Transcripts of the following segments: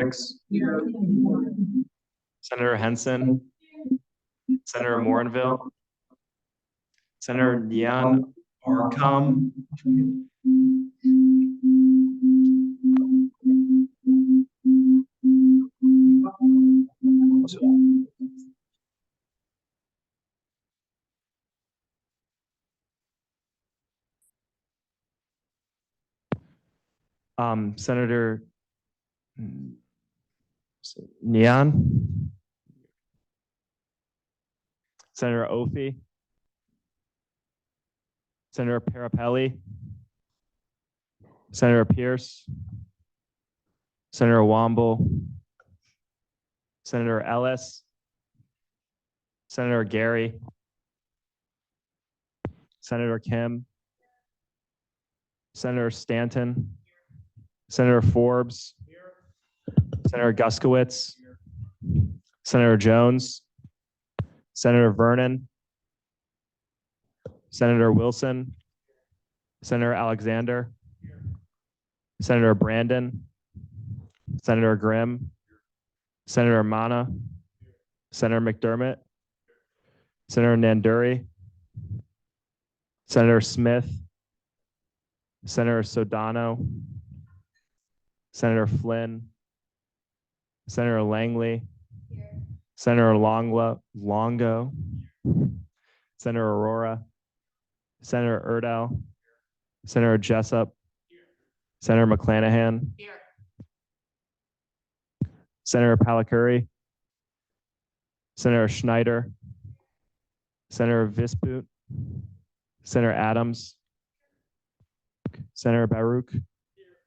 Hicks, Senator Henson, Senator Morinville, Senator Neon Arcom, Senator Neon, Senator Ophi, Senator Parapelli, Senator Pierce, Senator Womble, Senator Ellis, Senator Gary, Senator Kim, Senator Stanton, Senator Forbes, Senator Guskowitz, Senator Jones, Senator Vernon, Senator Wilson, Senator Alexander, Senator Brandon, Senator Grimm, Senator Mana, Senator McDermott, Senator Nanduri, Senator Smith, Senator Sodano, Senator Flynn, Senator Langley, Senator Longo, Senator Aurora, Senator Erdow, Senator Jessup, Senator McClanahan, Senator Palakuri, Senator Schneider, Senator Visput, Senator Adams, Senator Baruch,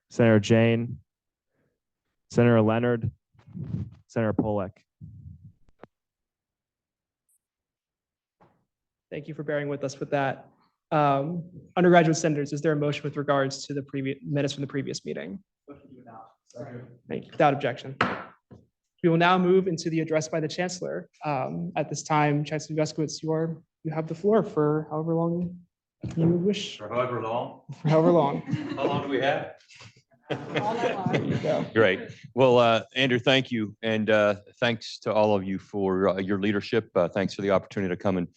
Senator Jane, Senator Leonard, Senator Polek. Thank you for bearing with us with that. Undergraduate senators, is there a motion with regards to the previous minutes from the previous meeting? Thank you. Without objection. We will now move into the address by the Chancellor. At this time, Chancellor Guskowitz, you have the floor for however long you wish. For however long? For however long. How long do we have? All night long. There you go. Great. Well, Andrew, thank you. And thanks to all of you for your leadership. Thanks for the opportunity to come and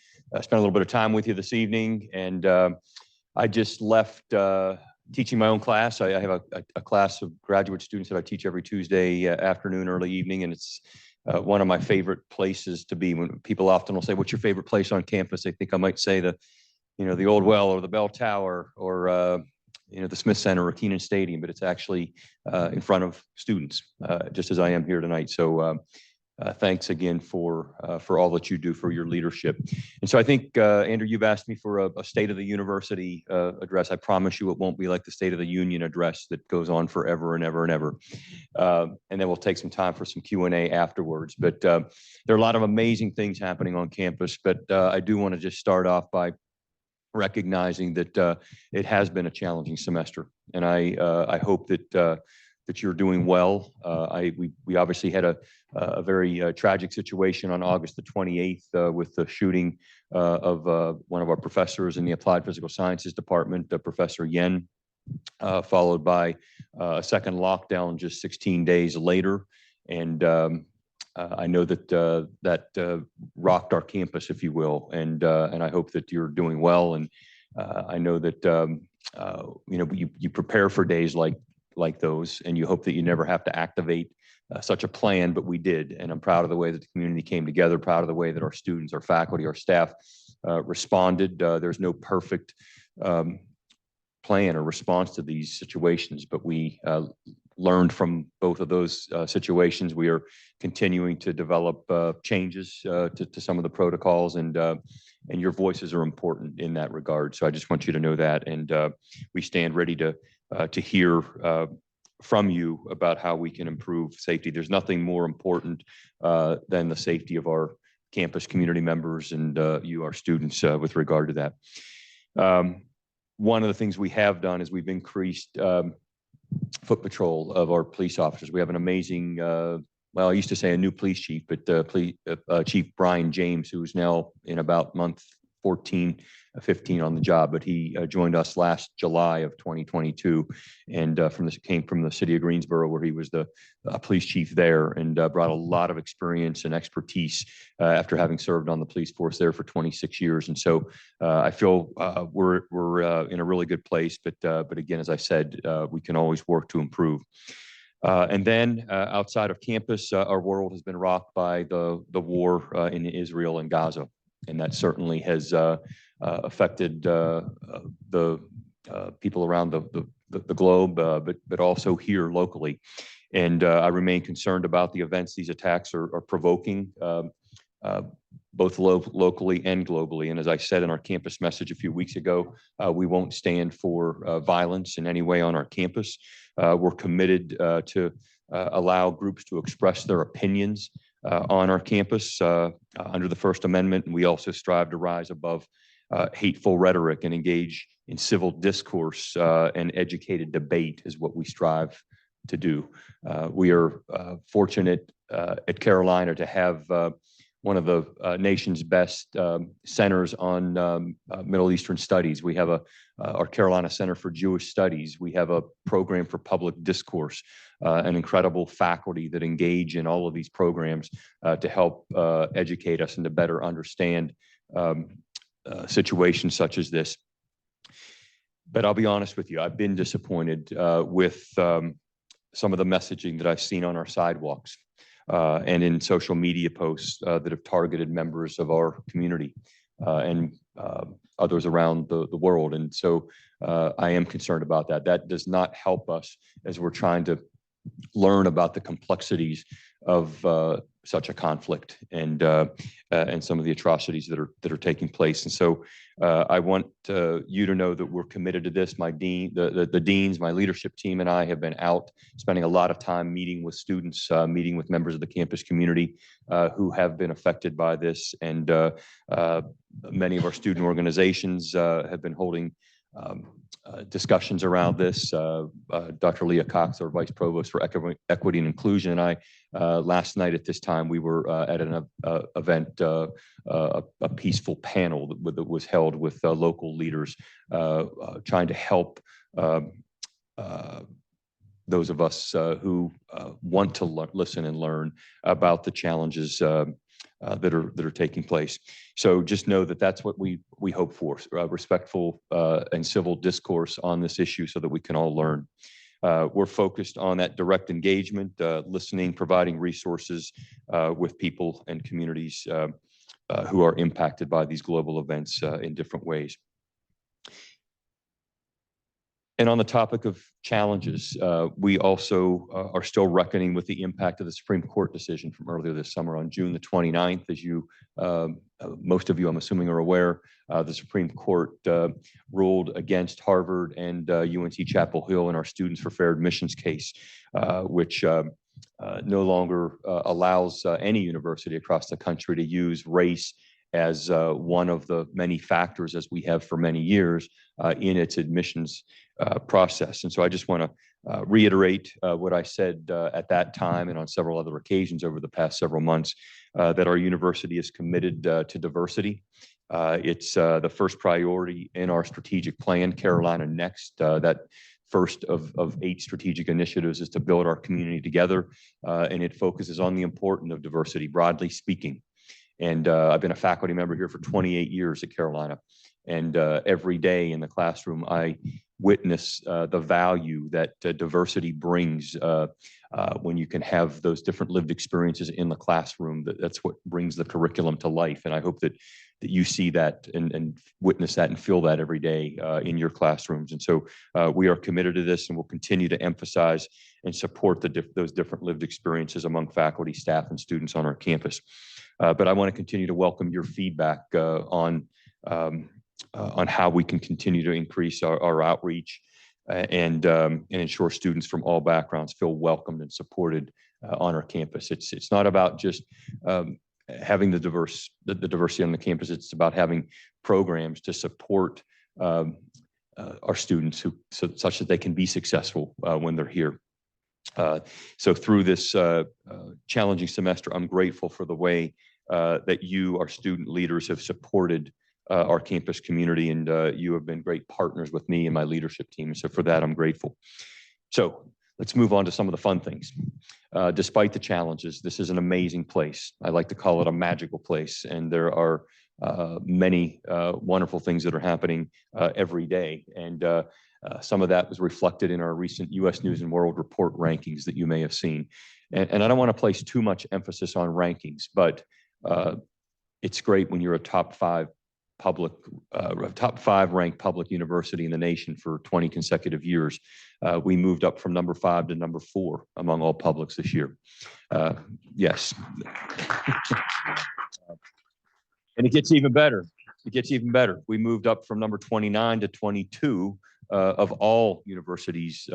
spend a little bit of time with you this evening. And I just left teaching my own class. I have a class of graduate students that I teach every Tuesday afternoon, early evening. And it's one of my favorite places to be. When people often will say, what's your favorite place on campus? They think I might say the Old Well or the Bell Tower or the Smith Center or Keenan Stadium, but it's actually in front of students, just as I am here tonight. So thanks again for all that you do, for your leadership. And so I think, Andrew, you've asked me for a State of the University address. I promise you it won't be like the State of the Union address that goes on forever and ever and ever. And then we'll take some time for some Q&A afterwards. But there are a lot of amazing things happening on campus, but I do want to just start off by recognizing that it has been a challenging semester, and I hope that you're doing well. We obviously had a very tragic situation on August the 28th with the shooting of one of our professors in the Applied Physical Sciences Department, Professor Yen, followed by a second lockdown just 16 days later. And I know that that rocked our campus, if you will, and I hope that you're doing well. And I know that you prepare for days like those, and you hope that you never have to activate such a plan, but we did. And I'm proud of the way that the community came together, proud of the way that our students, our faculty, our staff responded. There's no perfect plan or response to these situations, but we learned from both of those situations. We are continuing to develop changes to some of the protocols, and your voices are important in that regard. So I just want you to know that, and we stand ready to hear from you about how we can improve safety. There's nothing more important than the safety of our campus community members and you, our students, with regard to that. One of the things we have done is we've increased foot patrol of our police officers. We have an amazing, well, I used to say a new police chief, but Chief Brian James, who's now in about month 14, 15 on the job, but he joined us last July of 2022, and came from the city of Greensboro, where he was the police chief there, and brought a lot of experience and expertise after having served on the police force there for 26 years. And so I feel we're in a really good place, but again, as I said, we can always work to improve. And then outside of campus, our world has been rocked by the war in Israel and Gaza, and that certainly has affected the people around the globe, but also here locally. And I remain concerned about the events these attacks are provoking, both locally and globally. And as I said in our campus message a few weeks ago, we won't stand for violence in any way on our campus. We're committed to allow groups to express their opinions on our campus under the First Amendment. And we also strive to rise above hateful rhetoric and engage in civil discourse and educated debate is what we strive to do. We are fortunate at Carolina to have one of the nation's best centers on Middle Eastern studies. We have our Carolina Center for Jewish Studies. We have a program for public discourse, an incredible faculty that engage in all of these programs to help educate us and to better understand situations such as this. But I'll be honest with you, I've been disappointed with some of the messaging that I've seen on our sidewalks and in social media posts that have targeted members of our community and others around the world. And so I am concerned about that. That does not help us as we're trying to learn about the complexities of such a conflict and some of the atrocities that are taking place. And so I want you to know that we're committed to this. My dean, the deans, my leadership team, and I have been out spending a lot of time meeting with students, meeting with members of the campus community who have been affected by this. And many of our student organizations have been holding discussions around this. Dr. Leah Cox, our Vice Provost for Equity and Inclusion, and I, last night at this time, we were at an event, a peaceful panel that was held with local leaders, trying to help those of us who want to listen and learn about the challenges that are taking place. So just know that that's what we hope for, respectful and civil discourse on this issue so that we can all learn. We're focused on that direct engagement, listening, providing resources with people and communities who are impacted by these global events in different ways. And on the topic of challenges, we also are still reckoning with the impact of the Supreme Court decision from earlier this summer on June the 29th. As you, most of you, I'm assuming, are aware, the Supreme Court ruled against Harvard and UNC Chapel Hill in our Students for Fair Admissions case, which no longer allows any university across the country to use race as one of the many factors, as we have for many years, in its admissions process. And so I just want to reiterate what I said at that time and on several other occasions over the past several months, that our university is committed to diversity. It's the first priority in our strategic plan, Carolina Next. That first of 8 strategic initiatives is to build our community together, and it focuses on the importance of diversity, broadly speaking. And I've been a faculty member here for 28 years at Carolina. And every day in the classroom, I witness the value that diversity brings when you can have those different lived experiences in the classroom. That's what brings the curriculum to life. And I hope that you see that and witness that and feel that every day in your classrooms. And so we are committed to this, and we'll continue to emphasize and support those different lived experiences among faculty, staff, and students on our campus. But I want to continue to welcome your feedback on how we can continue to increase our outreach and ensure students from all backgrounds feel welcomed and supported on our campus. It's not about just having the diversity on the campus. It's about having programs to support our students such that they can be successful when they're here. So through this challenging semester, I'm grateful for the way that you, our student leaders, have supported our campus community, and you have been great partners with me and my leadership team. So for that, I'm grateful. So let's move on to some of the fun things. Despite the challenges, this is an amazing place. I like to call it a magical place, and there are many wonderful things that are happening every day. And some of that was reflected in our recent U.S. News and World Report rankings that you may have seen. And I don't want to place too much emphasis on rankings, but it's great when you're a top five ranked public university in the nation for 20 consecutive years. We moved up from number 5 to number 4 among all publics this year. Yes. And it gets even better. It gets even better. We moved up from number 29 to 22 of all universities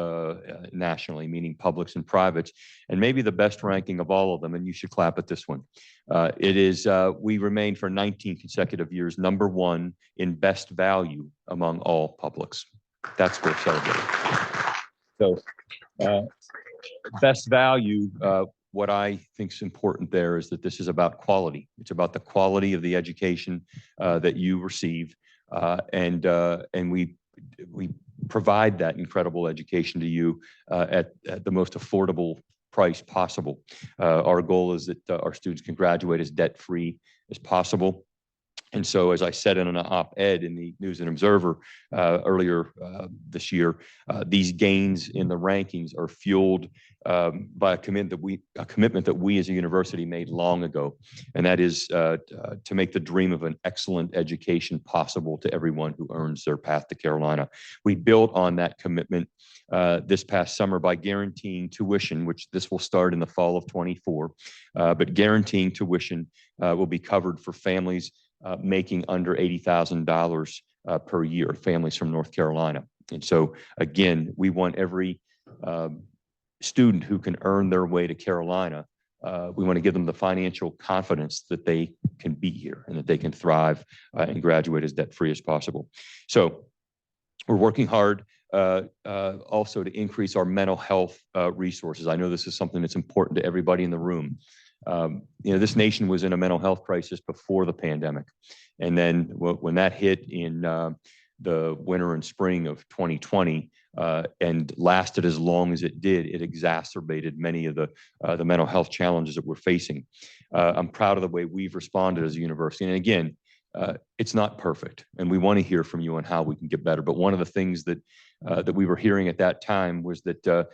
nationally, meaning publics and privates, and maybe the best ranking of all of them, and you should clap at this one. We remained for 19 consecutive years number 1 in best value among all publics. That's worth celebrating. So best value, what I think is important there is that this is about quality. It's about the quality of the education that you receive, and we provide that incredible education to you at the most affordable price possible. Our goal is that our students can graduate as debt-free as possible. And so, as I said in an op-ed in the News and Observer earlier this year, these gains in the rankings are fueled by a commitment that we as a university made long ago, and that is to make the dream of an excellent education possible to everyone who earns their path to Carolina. We built on that commitment this past summer by guaranteeing tuition, which this will start in the fall of 24, but guaranteeing tuition will be covered for families making under $80,000 per year, families from North Carolina. And so, again, we want every student who can earn their way to Carolina, we want to give them the financial confidence that they can be here and that they can thrive and graduate as debt-free as possible. So we're working hard also to increase our mental health resources. I know this is something that's important to everybody in the room. This nation was in a mental health crisis before the pandemic. And then when that hit in the winter and spring of 2020 and lasted as long as it did, it exacerbated many of the mental health challenges that we're facing. I'm proud of the way we've responded as a university. And again, it's not perfect, and we want to hear from you on how we can get better. But one of the things that we were hearing at that time was that the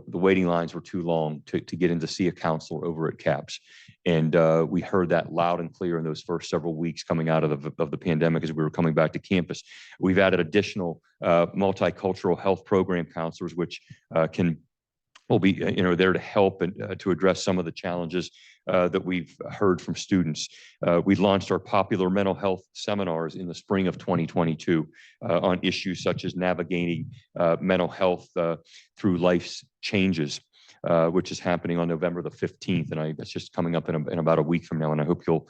waiting lines were too long to get in to see a counselor over at CAPS. And we heard that loud and clear in those first several weeks coming out of the pandemic as we were coming back to campus. We've added additional multicultural health program counselors, which will be there to help and to address some of the challenges that we've heard from students. We launched our popular mental health seminars in the spring of 2022 on issues such as navigating mental health through life's changes, which is happening on November the 15th. And that's just coming up in about a week from now. And I hope you'll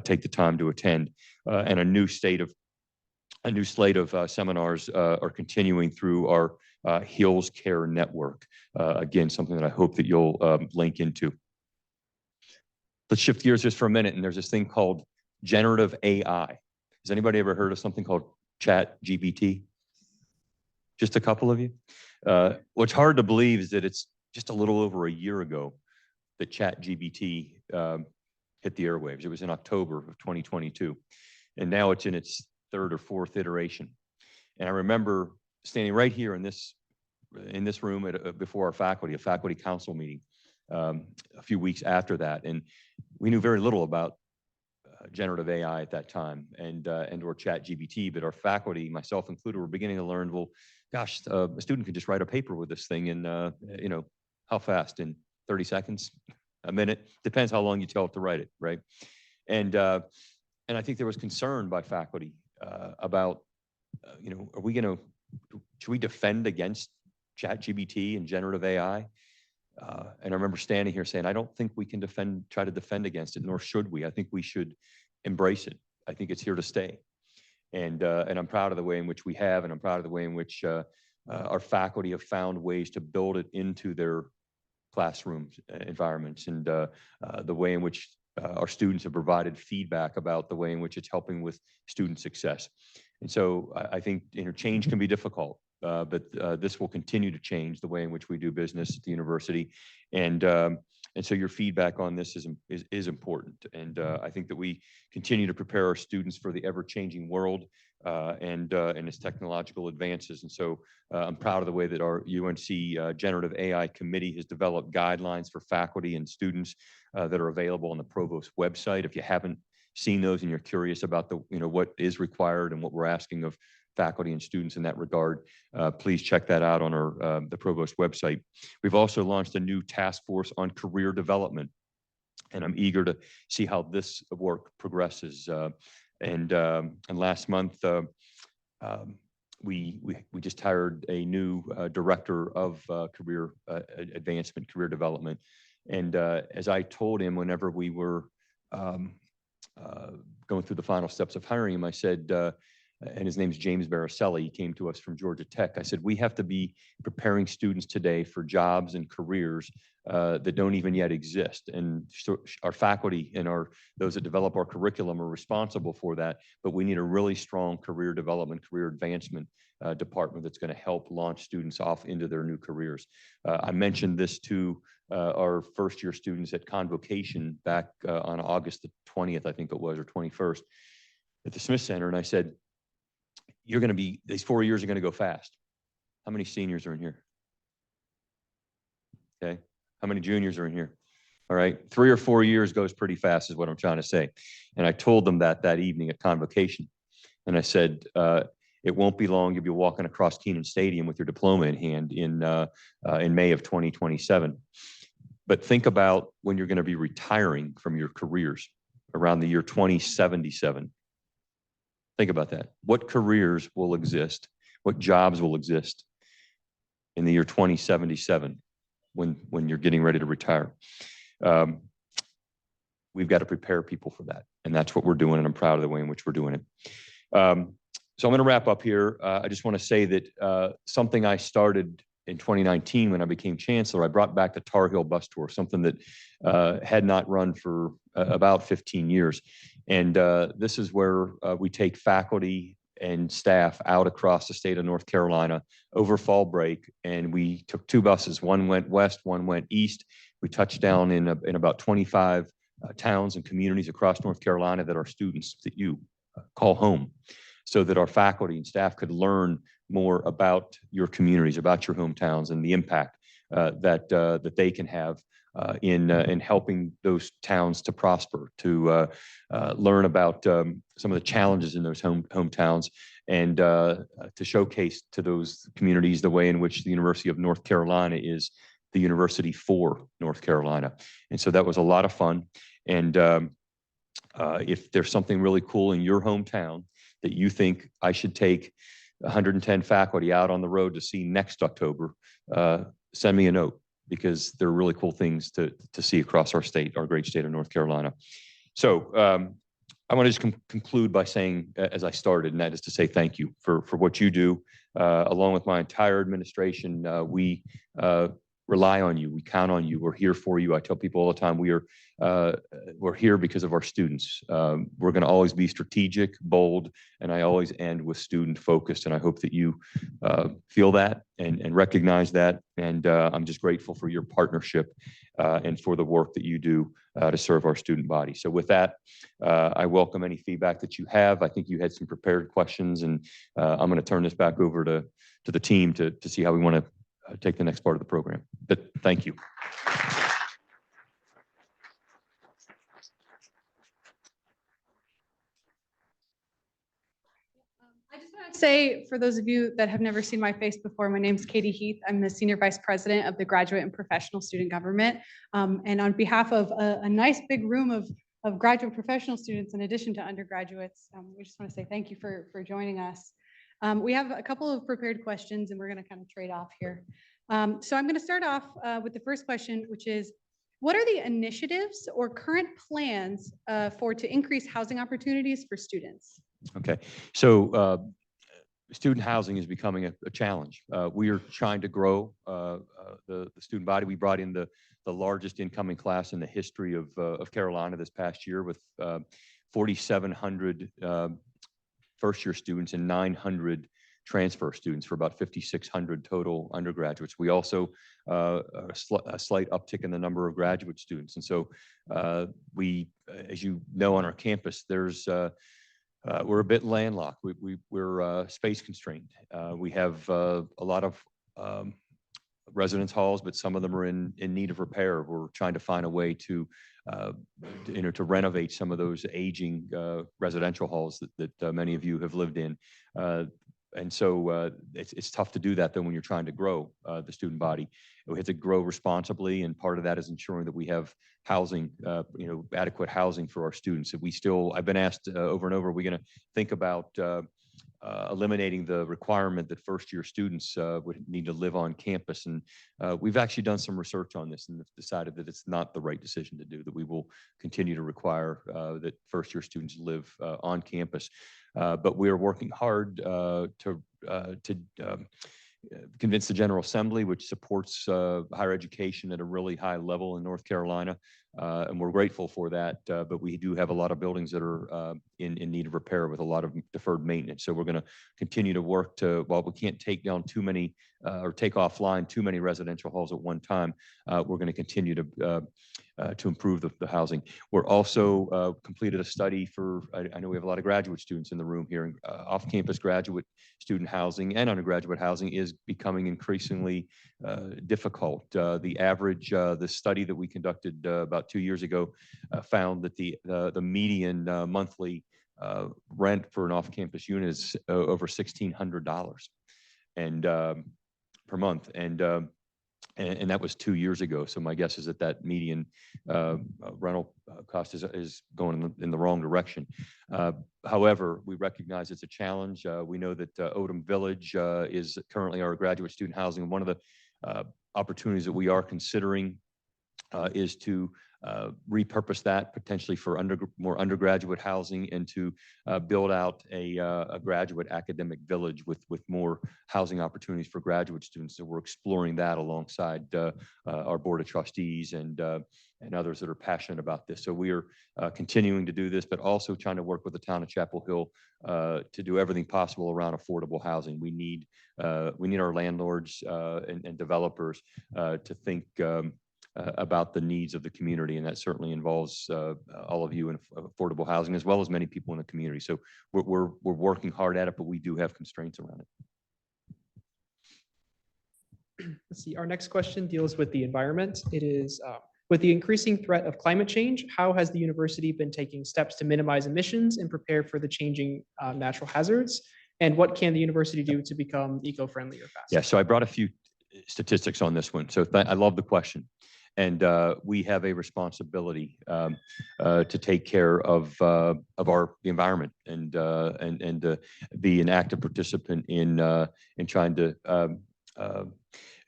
take the time to attend. And a new slate of seminars are continuing through our Heals Care Network. Again, something that I hope that you'll link into. Let's shift gears just for a minute. And there's this thing called generative AI. Has anybody ever heard of something called ChatGPT? Just a couple of you? What's hard to believe is that it's just a little over a year ago that ChatGPT hit the airwaves. It was in October of 2022. And now it's in its 3rd or 4th iteration. And I remember standing right here in this room before our faculty, a faculty council meeting a few weeks after that. And we knew very little about generative AI at that time and or ChatGPT, but our faculty, myself included, were beginning to learn, well, gosh, a student could just write a paper with this thing in, how fast? In 30 seconds, a minute? Depends how long you tell it to write it, right? And I think there was concern by faculty about, should we defend against ChatGPT and generative AI? And I remember standing here saying, I don't think we can try to defend against it, nor should we. I think we should embrace it. I think it's here to stay. And I'm proud of the way in which we have, and I'm proud of the way in which our faculty have found ways to build it into their classroom environments, and the way in which our students have provided feedback about the way in which it's helping with student success. And so I think change can be difficult, but this will continue to change the way in which we do business at the university. And so your feedback on this is important. And I think that we continue to prepare our students for the ever-changing world and its technological advances. And so I'm proud of the way that our UNC Generative AI Committee has developed guidelines for faculty and students that are available on the Provost website. If you haven't seen those and you're curious about what is required and what we're asking of faculty and students in that regard, please check that out on the Provost website. We've also launched a new task force on career development, and I'm eager to see how this work progresses. And last month, we just hired a new director of career advancement, career development. And as I told him whenever we were going through the final steps of hiring him, I said, and his name's James Baraselli, he came to us from Georgia Tech. I said, we have to be preparing students today for jobs and careers that don't even yet exist. And so our faculty and those that develop our curriculum are responsible for that, but we need a really strong career development, career advancement department that's going to help launch students off into their new careers. I mentioned this to our first year students at Convocation back on August the 20th, I think it was, or 21st at the Smith Center. And I said, these 4 years are going to go fast. How many seniors are in here? Okay. How many juniors are in here? All right. 3 or 4 years goes pretty fast is what I'm trying to say. And I told them that evening at Convocation. And I said, it won't be long. You'll be walking across Keenan Stadium with your diploma in hand in May of 2027. But think about when you're going to be retiring from your careers around the year 2077. Think about that. What careers will exist? What jobs will exist in the year 2077 when you're getting ready to retire? We've got to prepare people for that. And that's what we're doing. And I'm proud of the way in which we're doing it. So I'm going to wrap up here. I just want to say that something I started in 2019 when I became chancellor, I brought back the Tar Heel bus tour, something that had not run for about 15 years. And this is where we take faculty and staff out across the state of North Carolina over fall break. And we took 2 buses. One went west, one went east. We touched down in about 25 towns and communities across North Carolina that are students that you call home, so that our faculty and staff could learn more about your communities, about your hometowns, and the impact that they can have in helping those towns to prosper, to learn about some of the challenges in those hometowns, and to showcase to those communities the way in which the University of North Carolina is the university for North Carolina. And so that was a lot of fun. And if there's something really cool in your hometown that you think I should take 110 faculty out on the road to see next October, send me a note, because there are really cool things to see across our state, our great state of North Carolina. So I want to just conclude by saying, as I started, and that is to say thank you for what you do. Along with my entire administration, we rely on you. We count on you. We're here for you. I tell people all the time, we're here because of our students. We're going to always be strategic, bold, and I always end with student focused. And I hope that you feel that and recognize that. And I'm just grateful for your partnership and for the work that you do to serve our student body. So with that, I welcome any feedback that you have. I think you had some prepared questions, and I'm going to turn this back over to the team to see how we want to take the next part of the program. But thank you. I just want to say, for those of you that have never seen my face before, my name is Katie Heath. I'm the Senior Vice President of the Graduate and Professional Student Government. And on behalf of a nice big room of graduate professional students, in addition to undergraduates, we just want to say thank you for joining us. We have a couple of prepared questions, and we're going to kind of trade off here. So I'm going to start off with the first question, which is, what are the initiatives or current plans to increase housing opportunities for students? Okay, so student housing is becoming a challenge. We are trying to grow the student body. We brought in the the largest incoming class in the history of Carolina this past year with 4,700 first-year students and 900 transfer students for about 5,600 total undergraduates. We also a slight uptick in the number of graduate students. And so we, as you know, on our campus, we're a bit landlocked. We're space constrained. We have a lot of residence halls, but some of them are in need of repair. We're trying to find a way to to renovate some of those aging residential halls that many of you have lived in. And so it's tough to do that then when you're trying to grow the student body. We have to grow responsibly, and part of that is ensuring that we have housing, adequate housing for our students. I've been asked over and over, are we going to think about eliminating the requirement that first-year students would need to live on campus? And we've actually done some research on this and decided that it's not the right decision to do, that we will continue to require that first-year students live on campus. But we are working hard to convince the General Assembly, which supports higher education at a really high level in North Carolina. And we're grateful for that. But we do have a lot of buildings that are in need of repair with a lot of deferred maintenance. So we're going to continue to work while we can't take down too many or take offline too many residential halls at one time, we're going to continue to improve the housing. We're also completed a study I know we have a lot of graduate students in the room here. Off-campus graduate student housing and undergraduate housing is becoming increasingly difficult. The study that we conducted about 2 years ago found that the median monthly rent for an off-campus unit is over $1,600 per month, and that was 2 years ago. So my guess is that median rental cost is going in the wrong direction. However, we recognize it's a challenge. We know that Odom Village is currently our graduate student housing. And one of the opportunities that we are considering is to repurpose that potentially for more undergraduate housing, and to build out a graduate academic village with more housing opportunities for graduate students. So we're exploring that alongside our board of trustees and others that are passionate about this. So we are continuing to do this, but also trying to work with the town of Chapel Hill to do everything possible around affordable housing. We need our landlords and developers to think about the needs of the community, and that certainly involves all of you in affordable housing, as well as many people in the community. So we're working hard at it, but we do have constraints around it. Let's see, our next question deals with the environment. It is, with the increasing threat of climate change, how has the university been taking steps to minimize emissions and prepare for the changing natural hazards? And what can the university do to become eco-friendly or faster? Yeah, so I brought a few statistics on this one. So I love the question. And we have a responsibility to take care of the environment and be an active participant in trying to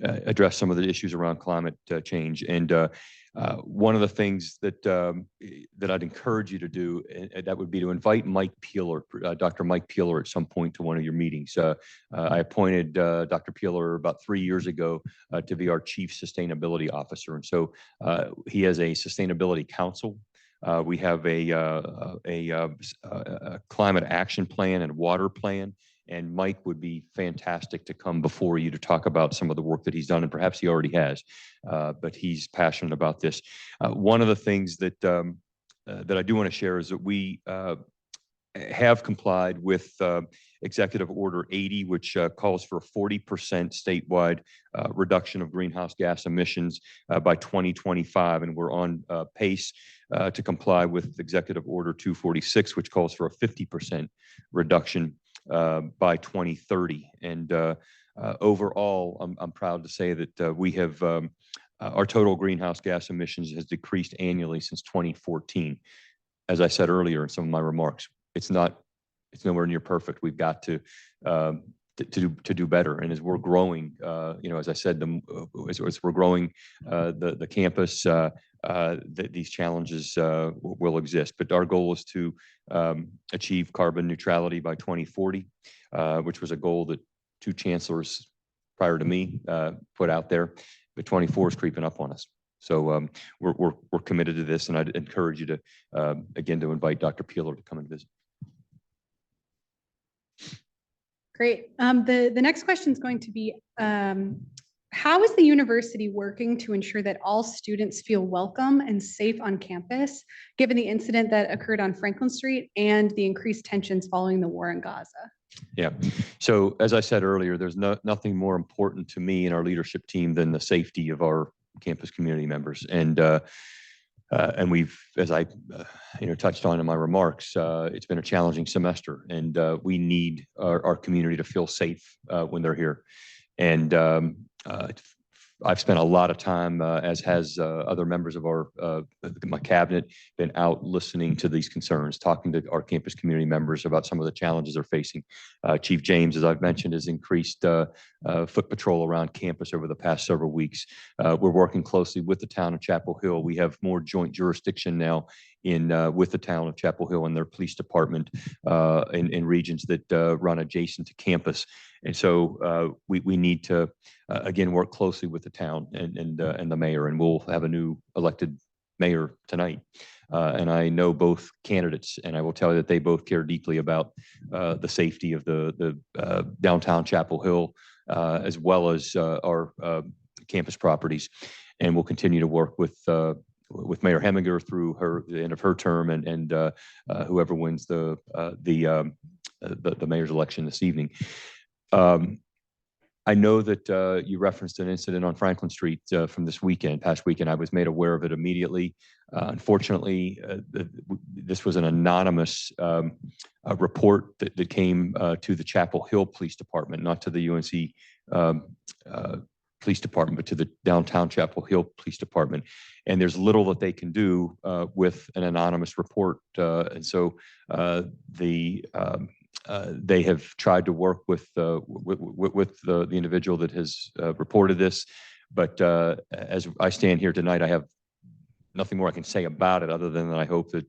address some of the issues around climate change. And one of the things that I'd encourage you to do, that would be to invite Mike Peeler, Dr. Mike Peeler, at some point to one of your meetings. I appointed Dr. Peeler about 3 years ago to be our Chief Sustainability Officer. And so he has a Sustainability Council. We have a climate action plan and water plan. And Mike would be fantastic to come before you to talk about some of the work that he's done, and perhaps he already has, but he's passionate about this. One of the things that I do want to share is that we have complied with Executive Order 80, which calls for a 40% statewide reduction of greenhouse gas emissions by 2025. And we're on pace to comply with Executive Order 246, which calls for a 50% reduction by 2030. And overall, I'm proud to say that we have our total greenhouse gas emissions has decreased annually since 2014. As I said earlier in some of my remarks, it's nowhere near perfect. We've got to do better. And as we're growing, as I said, as we're growing the campus, these challenges will exist. But our goal is to achieve carbon neutrality by 2040, which was a goal that 2 chancellors prior to me put out there. But 24 is creeping up on us. So we're committed to this, and I'd encourage you to, again, to invite Dr. Peeler to come and visit. Great. The next question is going to be, how is the university working to ensure that all students feel welcome and safe on campus, given the incident that occurred on Franklin Street and the increased tensions following the war in Gaza? Yeah. So as I said earlier, there's nothing more important to me and our leadership team than the safety of our campus community members. And we've, as I touched on in my remarks, it's been a challenging semester, and we need our community to feel safe when they're here. And I've spent a lot of time, as has other members of my cabinet, been out listening to these concerns, talking to our campus community members about some of the challenges they're facing. Chief James, as I've mentioned, has increased foot patrol around campus over the past several weeks. We're working closely with the town of Chapel Hill. We have more joint jurisdiction now with the town of Chapel Hill and their police department in regions that run adjacent to campus. And so we need to, again, work closely with the town and the mayor, and we'll have a new elected mayor tonight. And I know both candidates, and I will tell you that they both care deeply about the safety of the downtown Chapel Hill, as well as our campus properties. And we'll continue to work with Mayor Heminger through the end of her term, and whoever wins the mayor's election this evening. I know that you referenced an incident on Franklin Street from this past weekend. I was made aware of it immediately. Unfortunately, this was an anonymous report that came to the Chapel Hill Police Department, not to the UNC Police Department, but to the downtown Chapel Hill Police Department. And there's little that they can do with an anonymous report. And so they have tried to work with the individual that has reported this, but as I stand here tonight, I have nothing more I can say about it other than that I hope that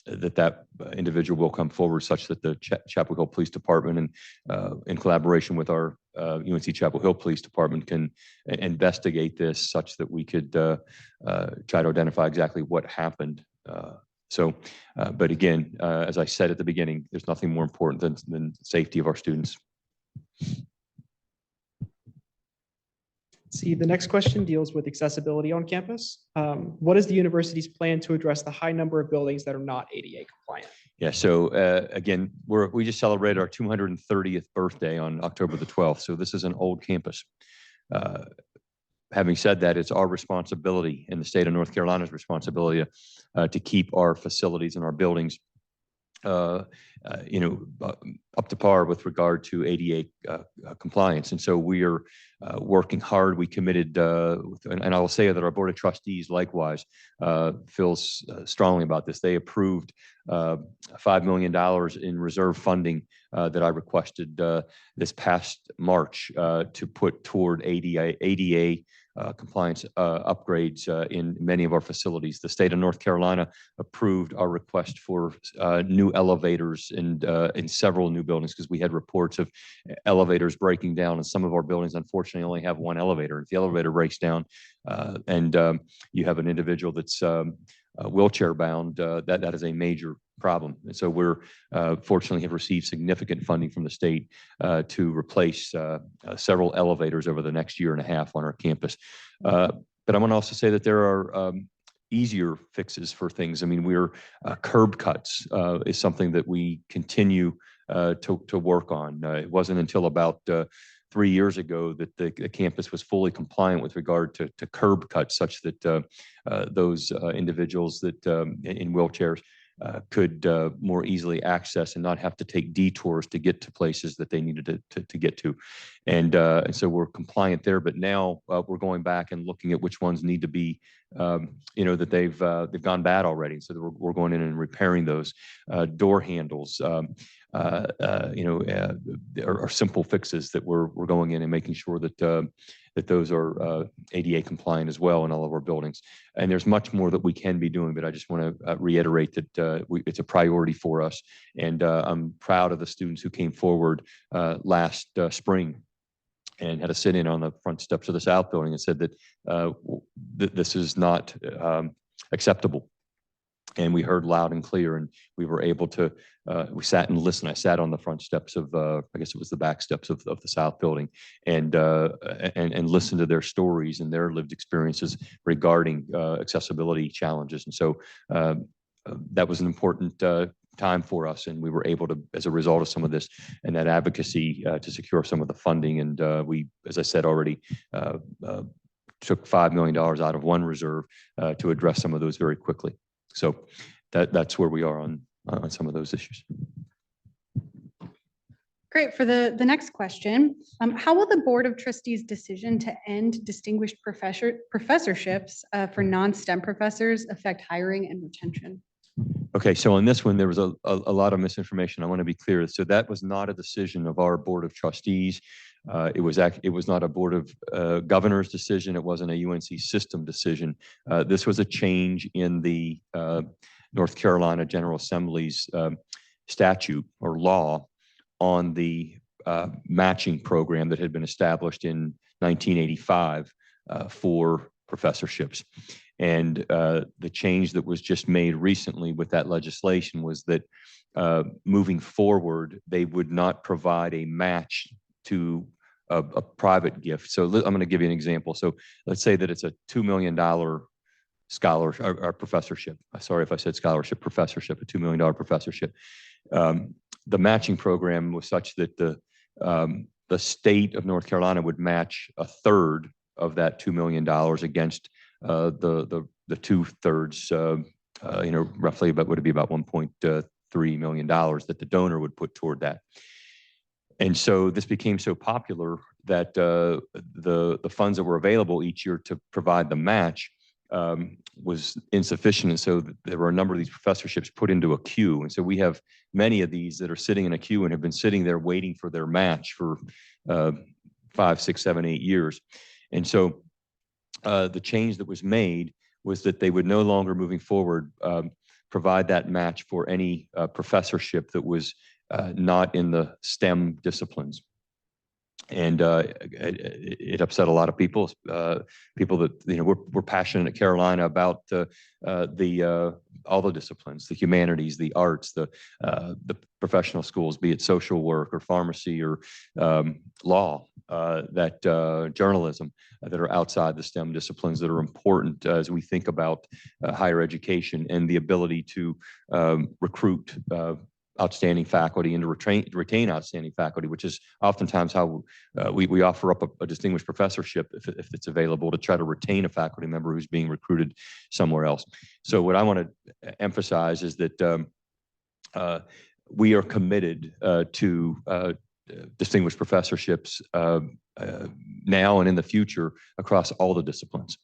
that individual will come forward, such that the Chapel Hill Police Department, and in collaboration with our UNC Chapel Hill Police Department, can investigate this, such that we could try to identify exactly what happened. But again, as I said at the beginning, there's nothing more important than the safety of our students. See, the next question deals with accessibility on campus. What is the university's plan to address the high number of buildings that are not ADA compliant? Yeah, so again, we just celebrated our 230th birthday on October the 12th. So this is an old campus. Having said that, it's our responsibility, and the state of North Carolina's responsibility, to keep our facilities and our buildings up to par with regard to ADA compliance. And so we are working hard. We committed, and I will say that our Board of Trustees likewise feels strongly about this. They approved $5 million in reserve funding that I requested this past March to put toward ADA compliance upgrades in many of our facilities. The state of North Carolina approved our request for new elevators in several new buildings, because we had reports of elevators breaking down, and some of our buildings unfortunately only have one elevator. If the elevator breaks down and you have an individual that's wheelchair bound, that is a major problem. And so we're fortunately have received significant funding from the state to replace several elevators over the next year and a half on our campus. But I want to also say that there are easier fixes for things. I mean, curb cuts is something that we continue to work on. It wasn't until about 3 years ago that the campus was fully compliant with regard to curb cuts, such that those individuals that in wheelchairs could more easily access and not have to take detours to get to places that they needed to get to. And so we're compliant there, but now we're going back and looking at which ones need to be, that they've gone bad already. So we're going in and repairing those. Door handles, are simple fixes that we're going in and making sure that those are ADA compliant as well in all of our buildings. And there's much more that we can be doing, but I just want to reiterate that it's a priority for us. And I'm proud of the students who came forward last spring and had a sit-in on the front steps of the South Building and said that this is not acceptable. And we heard loud and clear, and we were able to, we sat and listened. I sat on the front steps of, I guess it was the back steps of the South Building, and listened to their stories and their lived experiences regarding accessibility challenges. And so that was an important time for us, and we were able to, as a result of some of this and that advocacy, to secure some of the funding. And we, as I said already, took $5 million out of one reserve to address some of those very quickly. So that's where we are on some of those issues. Great. For the next question, how will the Board of Trustees' decision to end distinguished professorships for non-STEM professors affect hiring and retention? Okay, so on this one, there was a lot of misinformation. I want to be clear. So that was not a decision of our Board of Trustees. It was not a Board of Governors decision. It wasn't a UNC system decision. This was a change in the North Carolina General Assembly's statute or law on the matching program that had been established in 1985 for professorships. And the change that was just made recently with that legislation was that moving forward, they would not provide a match to a private gift. So I'm going to give you an example. So let's say that it's a $2 million scholarship or professorship. Sorry if I said scholarship, professorship, a $2 million professorship. The matching program was such that the state of North Carolina would match a third of that $2 million against the 2/3, roughly, but would it be about $1.3 million that the donor would put toward that. And so this became so popular that the funds that were available each year to provide the match was insufficient. And so there were a number of these professorships put into a queue. And so we have many of these that are sitting in a queue and have been sitting there waiting for their match for 5, 6, 7, 8 years. And so the change that was made was that they would no longer, moving forward, provide that match for any professorship that was not in the STEM disciplines. And it upset a lot of people, people that, we're passionate at Carolina about all the disciplines, the humanities, the arts, the professional schools, be it social work or pharmacy or law, journalism, that are outside the STEM disciplines that are important as we think about higher education and the ability to recruit outstanding faculty and to retain outstanding faculty, which is oftentimes how we offer up a distinguished professorship if it's available, to try to retain a faculty member who's being recruited somewhere else. So what I want to emphasize is that we are committed to distinguished professorships now and in the future across all the disciplines.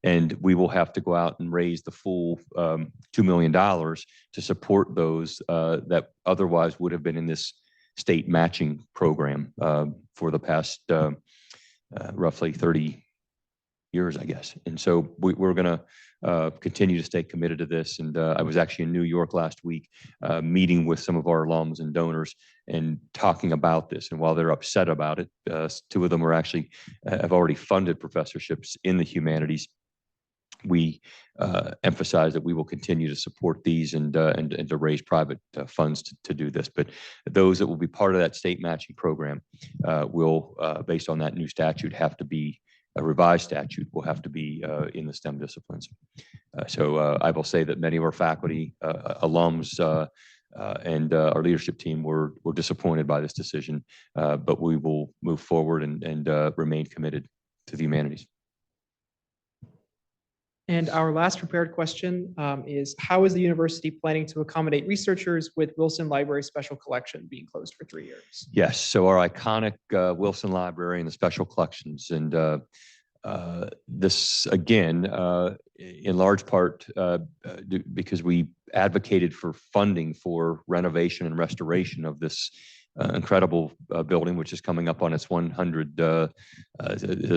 And we will have to go out and raise the full $2 million to support those that otherwise would have been in this state matching program for the past roughly 30 years, I guess. And so we're going to continue to stay committed to this. And I was actually in New York last week meeting with some of our alums and donors and talking about this. And while they're upset about it, 2 of them are actually have already funded professorships in the humanities. We emphasize that we will continue to support these and to raise private funds to do this. But those that will be part of that state matching program will, based on that new statute, have to be a revised statute, will have to be in the STEM disciplines. So I will say that many of our faculty, alums, and our leadership team were disappointed by this decision, but we will move forward and remain committed to the humanities. And our last prepared question is, how is the university planning to accommodate researchers with Wilson Library Special Collection being closed for 3 years? Yes, so our iconic Wilson Library and the special collections. And this, again, in large part because we advocated for funding for renovation and restoration of this incredible building, which is coming up on its 100th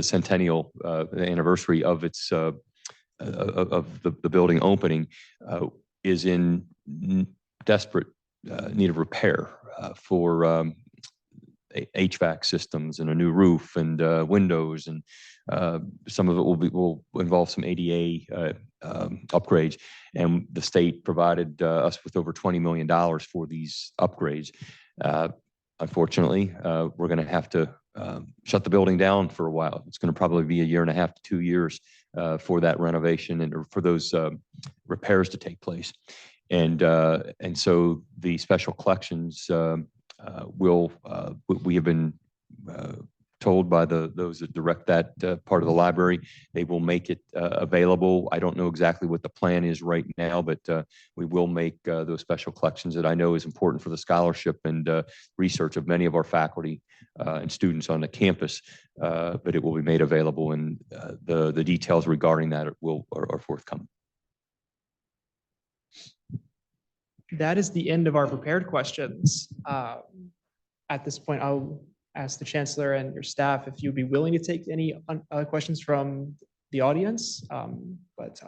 centennial anniversary of its of the building opening, is in desperate need of repair for HVAC systems and a new roof and windows, and some of it will involve some ADA upgrades. And the state provided us with over $20 million for these upgrades. Unfortunately, we're going to have to shut the building down for a while. It's going to probably be 1.5 to 2 years for that renovation and for those repairs to take place. And so the special collections we have been told by those that direct that part of the library, they will make it available. I don't know exactly what the plan is right now, but we will make those special collections that I know is important for the scholarship and research of many of our faculty and students on the campus, but it will be made available, and the details regarding that are forthcoming. That is the end of our prepared questions. At this point, I'll ask the Chancellor and your staff if you'd be willing to take any questions from the audience. But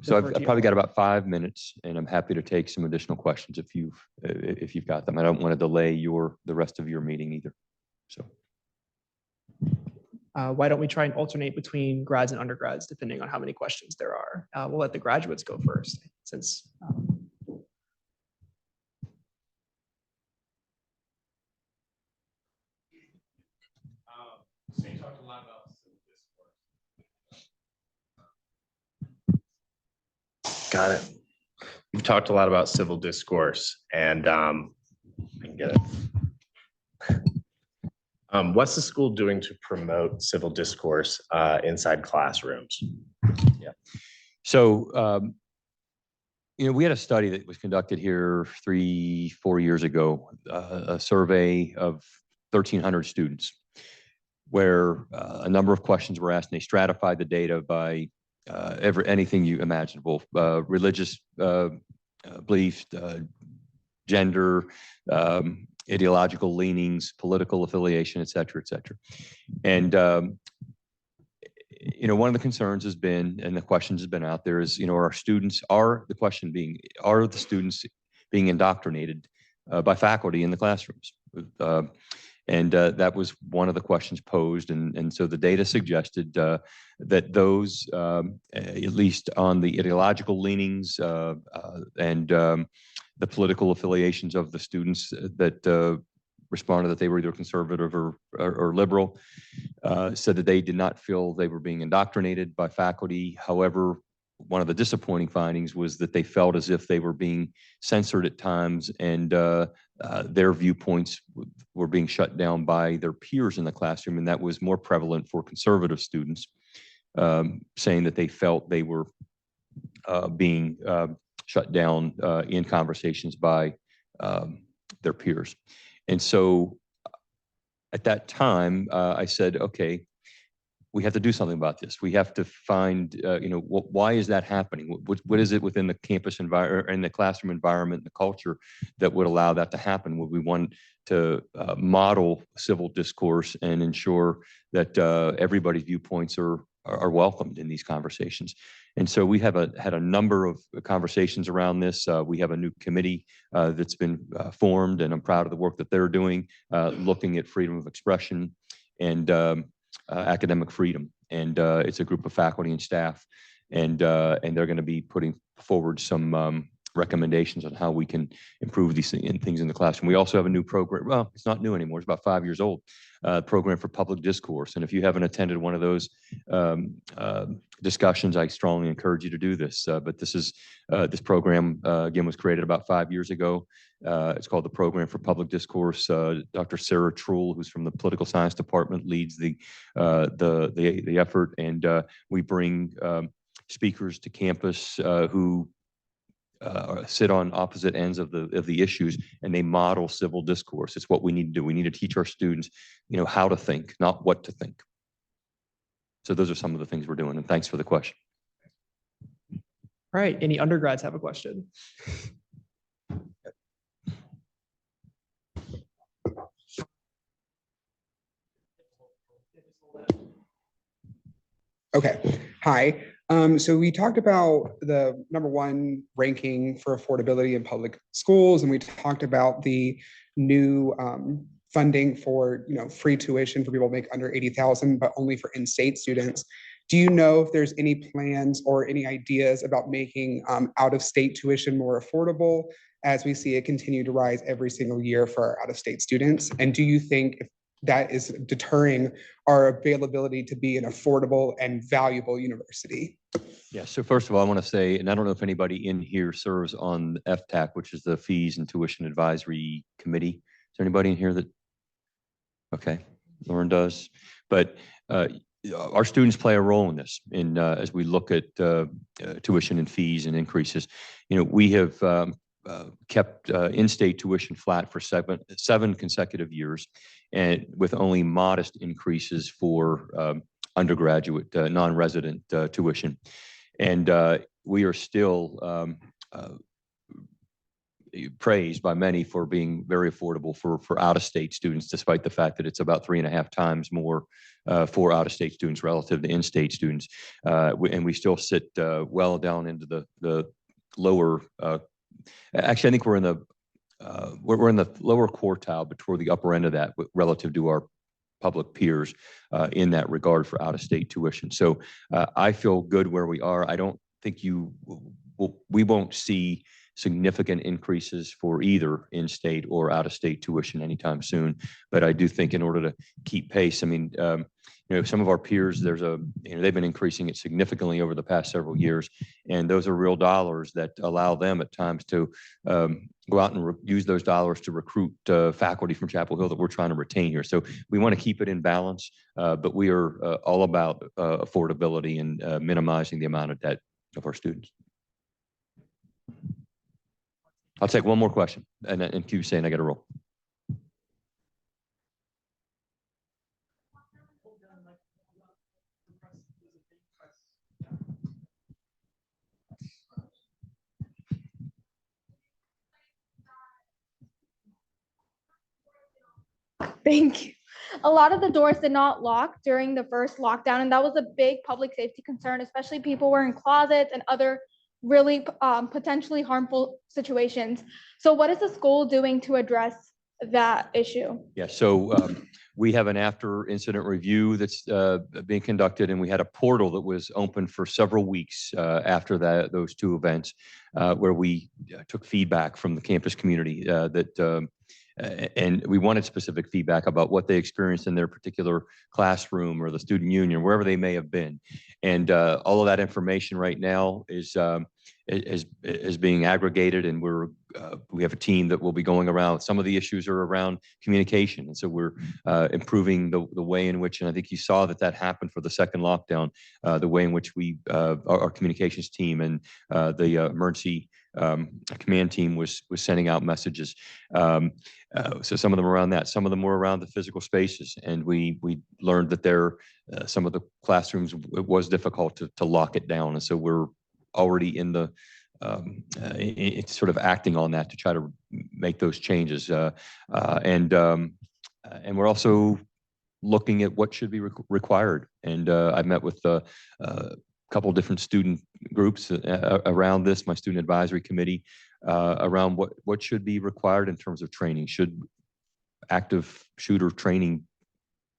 So I've probably got about 5 minutes, and I'm happy to take some additional questions if you've got them. I don't want to delay the rest of your meeting either. So why don't we try and alternate between grads and undergrads, depending on how many questions there are. We'll let the graduates go first, since so you talked a lot about civil discourse. Got it. You've talked a lot about civil discourse, and I can get it. What's the school doing to promote civil discourse inside classrooms? Yeah. So, we had a study that was conducted here 3-4 years ago, a survey of 1,300 students, where a number of questions were asked, and they stratified the data by anything you imaginable, religious beliefs, gender, ideological leanings, political affiliation, et cetera, et cetera. And, one of the concerns has been, and the questions has been out there is, are the students being indoctrinated by faculty in the classrooms? And that was one of the questions posed. And so the data suggested that those, at least on the ideological leanings and the political affiliations of the students that responded that they were either conservative or liberal, said that they did not feel they were being indoctrinated by faculty. However, one of the disappointing findings was that they felt as if they were being censored at times, and their viewpoints were being shut down by their peers in the classroom. And that was more prevalent for conservative students, saying that they felt they were being shut down in conversations by their peers. And so at that time, I said, okay, we have to do something about this. We have to find, why is that happening? What is it within the campus environment and the classroom environment and the culture that would allow that to happen? Would we want to model civil discourse and ensure that everybody's viewpoints are welcomed in these conversations? And so we have had a number of conversations around this. We have a new committee that's been formed, and I'm proud of the work that they're doing, looking at freedom of expression and academic freedom. And it's a group of faculty and staff, and they're going to be putting forward some recommendations on how we can improve these things in the classroom. We also have a new program. Well, it's not new anymore. It's about 5 years old. Program for public discourse. And if you haven't attended one of those discussions, I strongly encourage you to do this. But this program again was created about 5 years ago. It's called the Program for Public Discourse. Dr. Sarah Truhl, who's from the Political Science Department, leads the effort, and we bring speakers to campus who sit on opposite ends of the issues, and they model civil discourse. It's what we need to do. We need to teach our students, how to think, not what to think. So those are some of the things we're doing, and thanks for the question. All right, any undergrads have a question? Okay, hi. So we talked about the #1 ranking for affordability in public schools, and we talked about the new funding for, free tuition for people who make under 80,000, but only for in-state students. Do you know if there's any plans or any ideas about making out-of-state tuition more affordable as we see it continue to rise every single year for our out-of-state students? And do you think if that is deterring our availability to be an affordable and valuable university? Yeah, so first of all, I want to say, and I don't know if anybody in here serves on FTAC, which is the Fees and Tuition Advisory Committee. Is there anybody in here that? Okay, Lauren does. But our students play a role in this. As we look at tuition and fees and increases, we have kept in-state tuition flat for seven consecutive years, and with only modest increases for undergraduate non-resident tuition. And we are still praised by many for being very affordable for out-of-state students, despite the fact that it's about 3.5 times more for out-of-state students relative to in-state students. And we still sit well down into the lower. Actually, I think we're in the lower quartile, but toward the upper end of that relative to our public peers in that regard for out-of-state tuition. So I feel good where we are. I don't think we won't see significant increases for either in-state or out-of-state tuition anytime soon. But I do think in order to keep pace, I mean, some of our peers, they've been increasing it significantly over the past several years, and those are real dollars that allow them at times to go out and use those dollars to recruit faculty from Chapel Hill that we're trying to retain here. So we want to keep it in balance, but we are all about affordability and minimizing the amount of debt of our students. I'll take one more question, and Q saying I got to roll. Thank you. A lot of the doors did not lock during the first lockdown, and that was a big public safety concern, especially people were in closets and other really potentially harmful situations. So what is the school doing to address that issue? Yeah, so we have an after incident review that's being conducted, and we had a portal that was open for several weeks after those two events where we took feedback from the campus community and we wanted specific feedback about what they experienced in their particular classroom or the student union, wherever they may have been. And all of that information right now is being aggregated, and we have a team that will be going around. Some of the issues are around communication, and so we're improving the way in which, and I think you saw that happened for the second lockdown, the way in which our communications team and the emergency command team was sending out messages. So some of them around that, some of them were around the physical spaces, and we learned that some of the classrooms, it was difficult to lock it down, and so we're already in the it's sort of acting on that to try to make those changes, and we're also looking at what should be required. And I've met with a couple different student groups around this, my student advisory committee, around what should be required in terms of training. Should active shooter training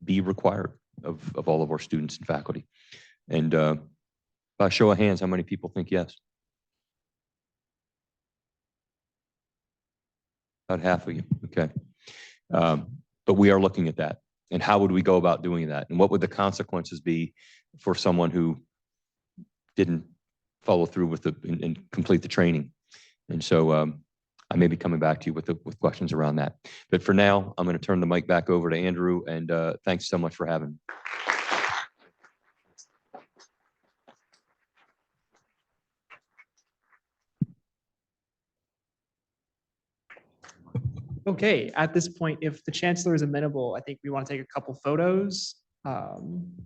be required of all of our students and faculty? And by show of hands, how many people think yes? About half of you, okay. But we are looking at that. And how would we go about doing that? And what would the consequences be for someone who didn't follow through with and complete the training? And so I may be coming back to you with questions around that. But for now, I'm going to turn the mic back over to Andrew, and thanks so much for having me. Okay, at this point, if the chancellor is amenable, I think we want to take a couple photos,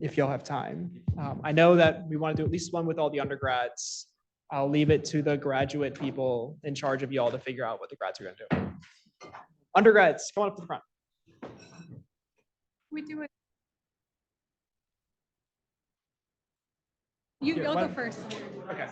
if y'all have time. I know that we want to do at least one with all the undergrads. I'll leave it to the graduate people in charge of y'all to figure out what the grads are going to do. Undergrads, come on up to the front. We do it. You'll go first. Okay.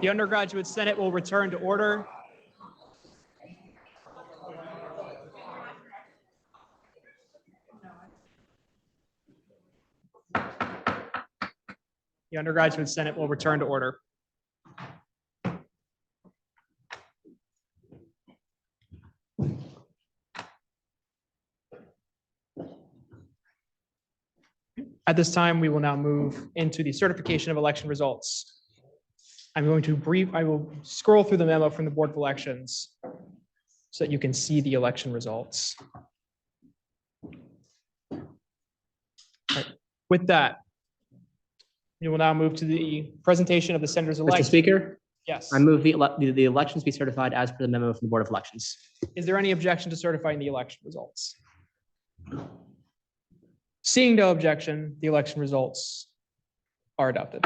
The undergraduate Senate will return to order. The undergraduate Senate will return to order. At this time, we will now move into the certification of election results. I will scroll through the memo from the Board of Elections so that you can see the election results. All right. With that, we will now move to the presentation of the senators elect. Mr. Speaker, Yes. I move the elections be certified as per the memo from the Board of Elections. Is there any objection to certifying the election results? Seeing no objection, the election results are adopted.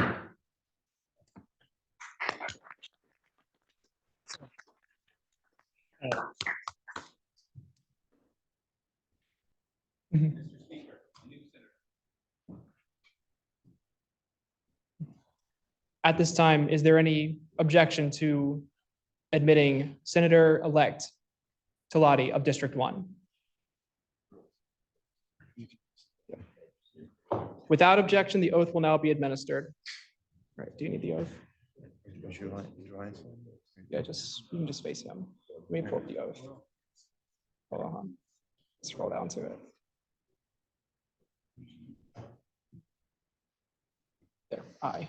Mhm. At this time, is there any objection to admitting Senator-elect Talati of District 1? Without objection, the oath will now be administered. All right, do you need the oath? Yeah, you can just face him. Let me pull up the oath. Hold on. Scroll down to it. There, I.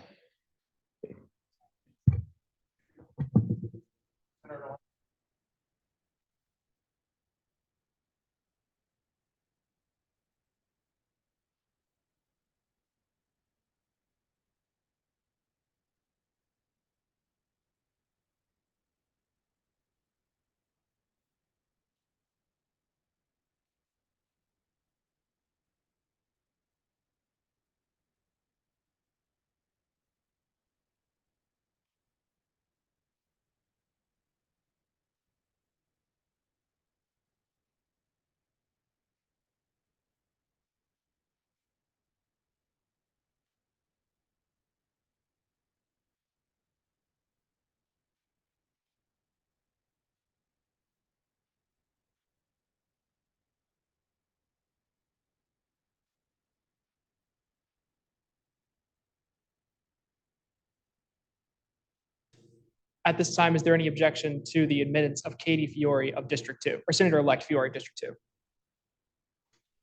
At this time, is there any objection to the admittance of Katie Fiore of District 2, or Senator-elect Fiore, District 2?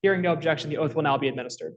Hearing no objection, the oath will now be administered.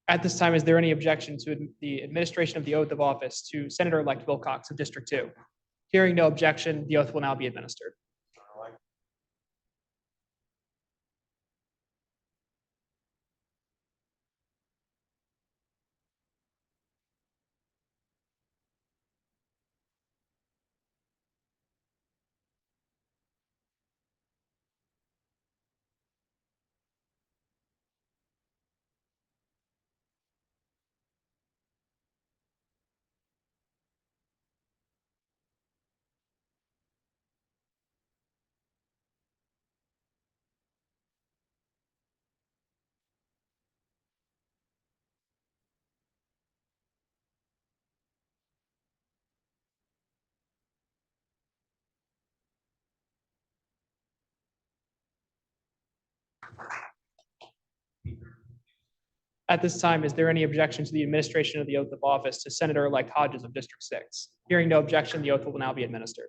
At this time, is there any objection to the administration of the oath of office to Senator-elect Wilcox of District 2? Hearing no objection, the oath will now be administered. At this time, is there any objection to the administration of the oath of office to Senator-elect Hodges of District 6? Hearing no objection, the oath will now be administered.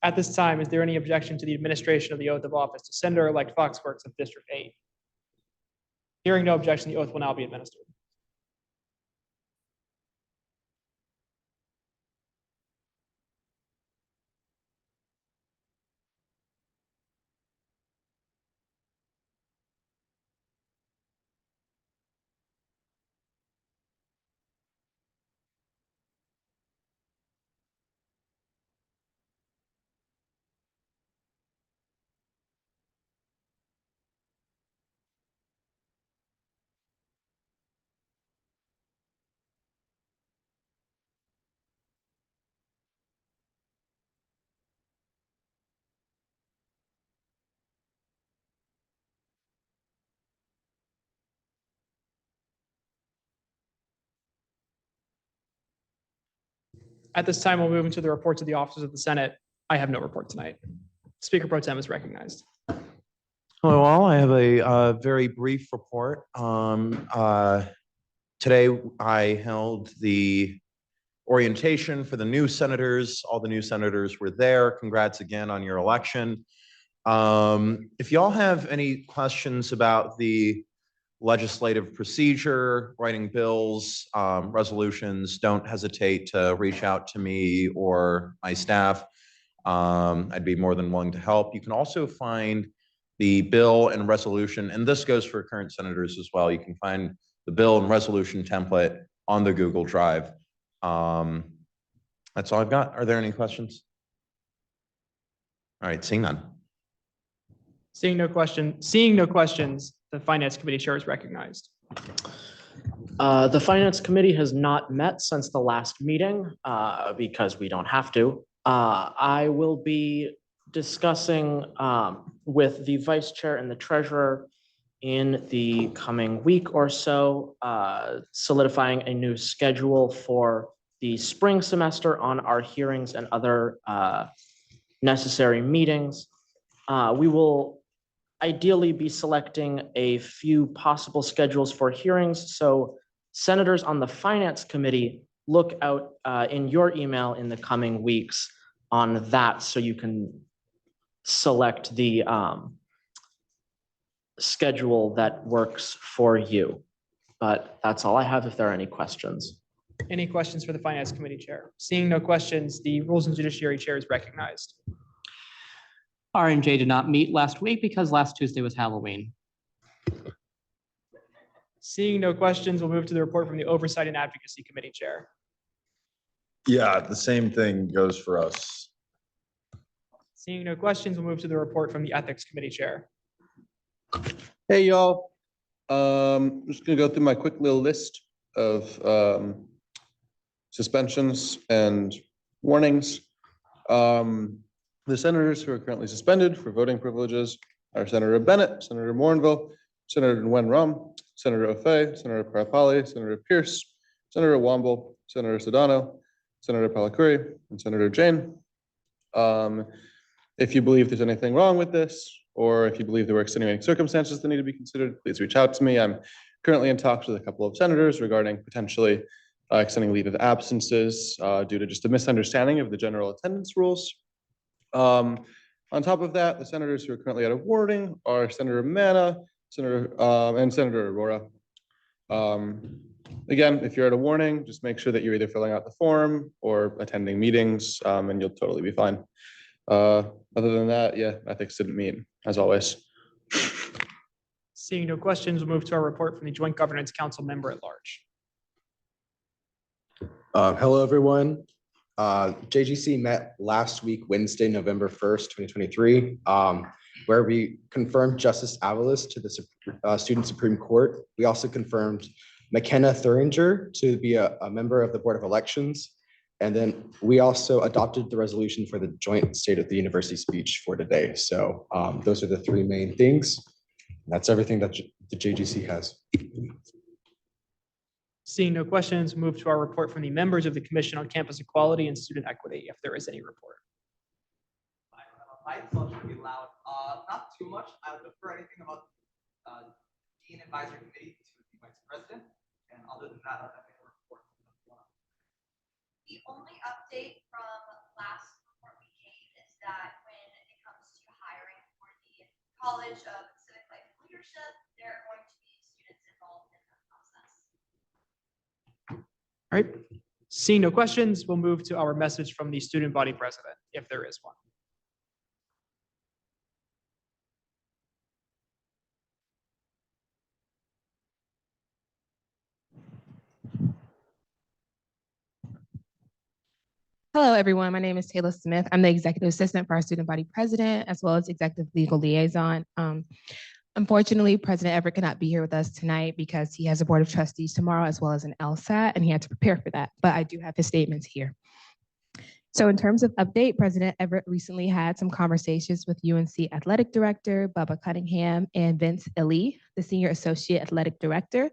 At this time, is there any objection to the administration of the oath of office to Senator-elect Foxworks of District 8? Hearing no objection, the oath will now be administered. At this time, we'll move into the reports of the officers of the Senate. I have no report tonight. Speaker Pro Tem is recognized. Hello, all. I have a very brief report. Today, I held the orientation for the new senators. All the new senators were there. Congrats again on your election. If y'all have any questions about the legislative procedure, writing bills, resolutions, don't hesitate to reach out to me or my staff. I'd be more than willing to help. You can also find the bill and resolution, and this goes for current senators as well. You can find the bill and resolution template on the Google Drive. That's all I've got. Are there any questions? All right, seeing none. Seeing no questions, the Finance Committee Chair is recognized. The Finance Committee has not met since the last meeting because we don't have to. I will be discussing with the Vice Chair and the Treasurer in the coming week or so, solidifying a new schedule for the spring semester on our hearings and other necessary meetings. We will ideally be selecting a few possible schedules for hearings. So senators on the Finance Committee, look out in your email in the coming weeks on that so you can select the schedule that works for you. But that's all I have if there are any questions. Any questions for the Finance Committee Chair? Seeing no questions, the Rules and Judiciary Chair is recognized. R&J did not meet last week because last Tuesday was Halloween. Seeing no questions, we'll move to the report from the Oversight and Advocacy Committee Chair. Yeah, the same thing goes for us. Seeing no questions, we'll move to the report from the Ethics Committee Chair. Hey, y'all. I'm just gonna go through my quick little list of suspensions and warnings. The senators who are currently suspended for voting privileges are Senator Bennett, Senator Morinville, Senator Nguyen Rum, Senator O'Fay, Senator Parapali, Senator Pierce, Senator Womble, Senator Sedano, Senator Palakuri, and Senator Jane. If you believe there's anything wrong with this, or if you believe there were extenuating circumstances that need to be considered, please reach out to me. I'm currently in talks with a couple of senators regarding potentially extending leave of absences due to just a misunderstanding of the general attendance rules. On top of that, the senators who are currently out of warding are Senator Mana, and Senator Aurora. Again, if you're at a warning, just make sure that you're either filling out the form or attending meetings, and you'll totally be fine. Other than that, yeah, ethics didn't meet, as always. Seeing no questions, we'll move to our report from the Joint Governance Council member at large. Hello, everyone. JGC met last week, Wednesday, November 1st, 2023, where we confirmed Justice Avalos to the Student Supreme Court. We also confirmed McKenna Thuringer to be a member of the Board of Elections. And then we also adopted the resolution for the joint State of the University speech for today. So those are the three main things. That's everything that the JGC has. Seeing no questions, move to our report from the members of the Commission on Campus Equality and Student Equity, if there is any report. My thoughts should be loud. Not too much. I would defer anything about Dean Advisory Committee to the Vice President. And other than that, I think a report. The only update from last report we gave is that when it comes to hiring for the College of Civic Life and Leadership, there are going to be students involved in that process. All right. Seeing no questions, we'll move to our message from the student body president, if there is one. Hello, everyone. My name is Taylor Smith. I'm the executive assistant for our student body president, as well as executive legal liaison. Unfortunately, President Everett cannot be here with us tonight because he has a board of trustees tomorrow, as well as an LSAT, and he had to prepare for that. But I do have his statements here. So in terms of update, President Everett recently had some conversations with UNC Athletic Director Bubba Cunningham and Vince Ely, the Senior Associate Athletic Director,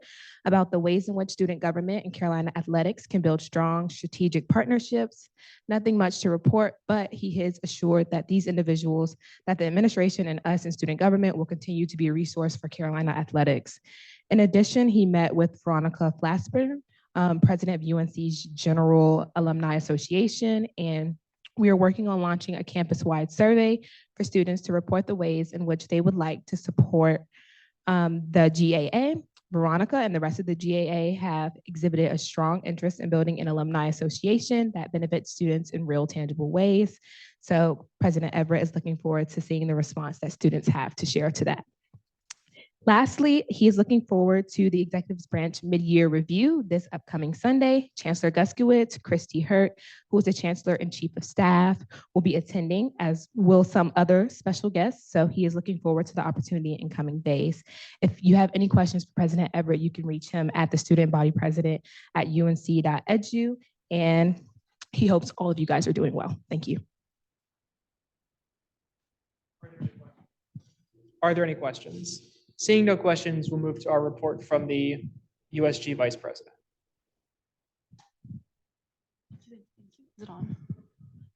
about the ways in which student government and Carolina athletics can build strong strategic partnerships. Nothing much to report, but he has assured that these individuals, that the administration and us in student government will continue to be a resource for Carolina athletics. In addition, he met with Veronica Flasper, president of UNC's General Alumni Association, and we are working on launching a campus-wide survey for students to report the ways in which they would like to support the GAA. Veronica and the rest of the GAA have exhibited a strong interest in building an alumni association that benefits students in real, tangible ways. So President Everett is looking forward to seeing the response that students have to share to that. Lastly, he is looking forward to the executive branch mid-year review this upcoming Sunday. Chancellor Guskiewicz, Christy Hurt, who is the Chancellor and Chief of Staff, will be attending, as will some other special guests. So he is looking forward to the opportunity in coming days. If you have any questions for President Everett, you can reach him at the student body president at unc.edu. And he hopes all of you guys are doing well. Thank you. Are there any questions? Seeing no questions, we'll move to our report from the USG Vice President. Is it on?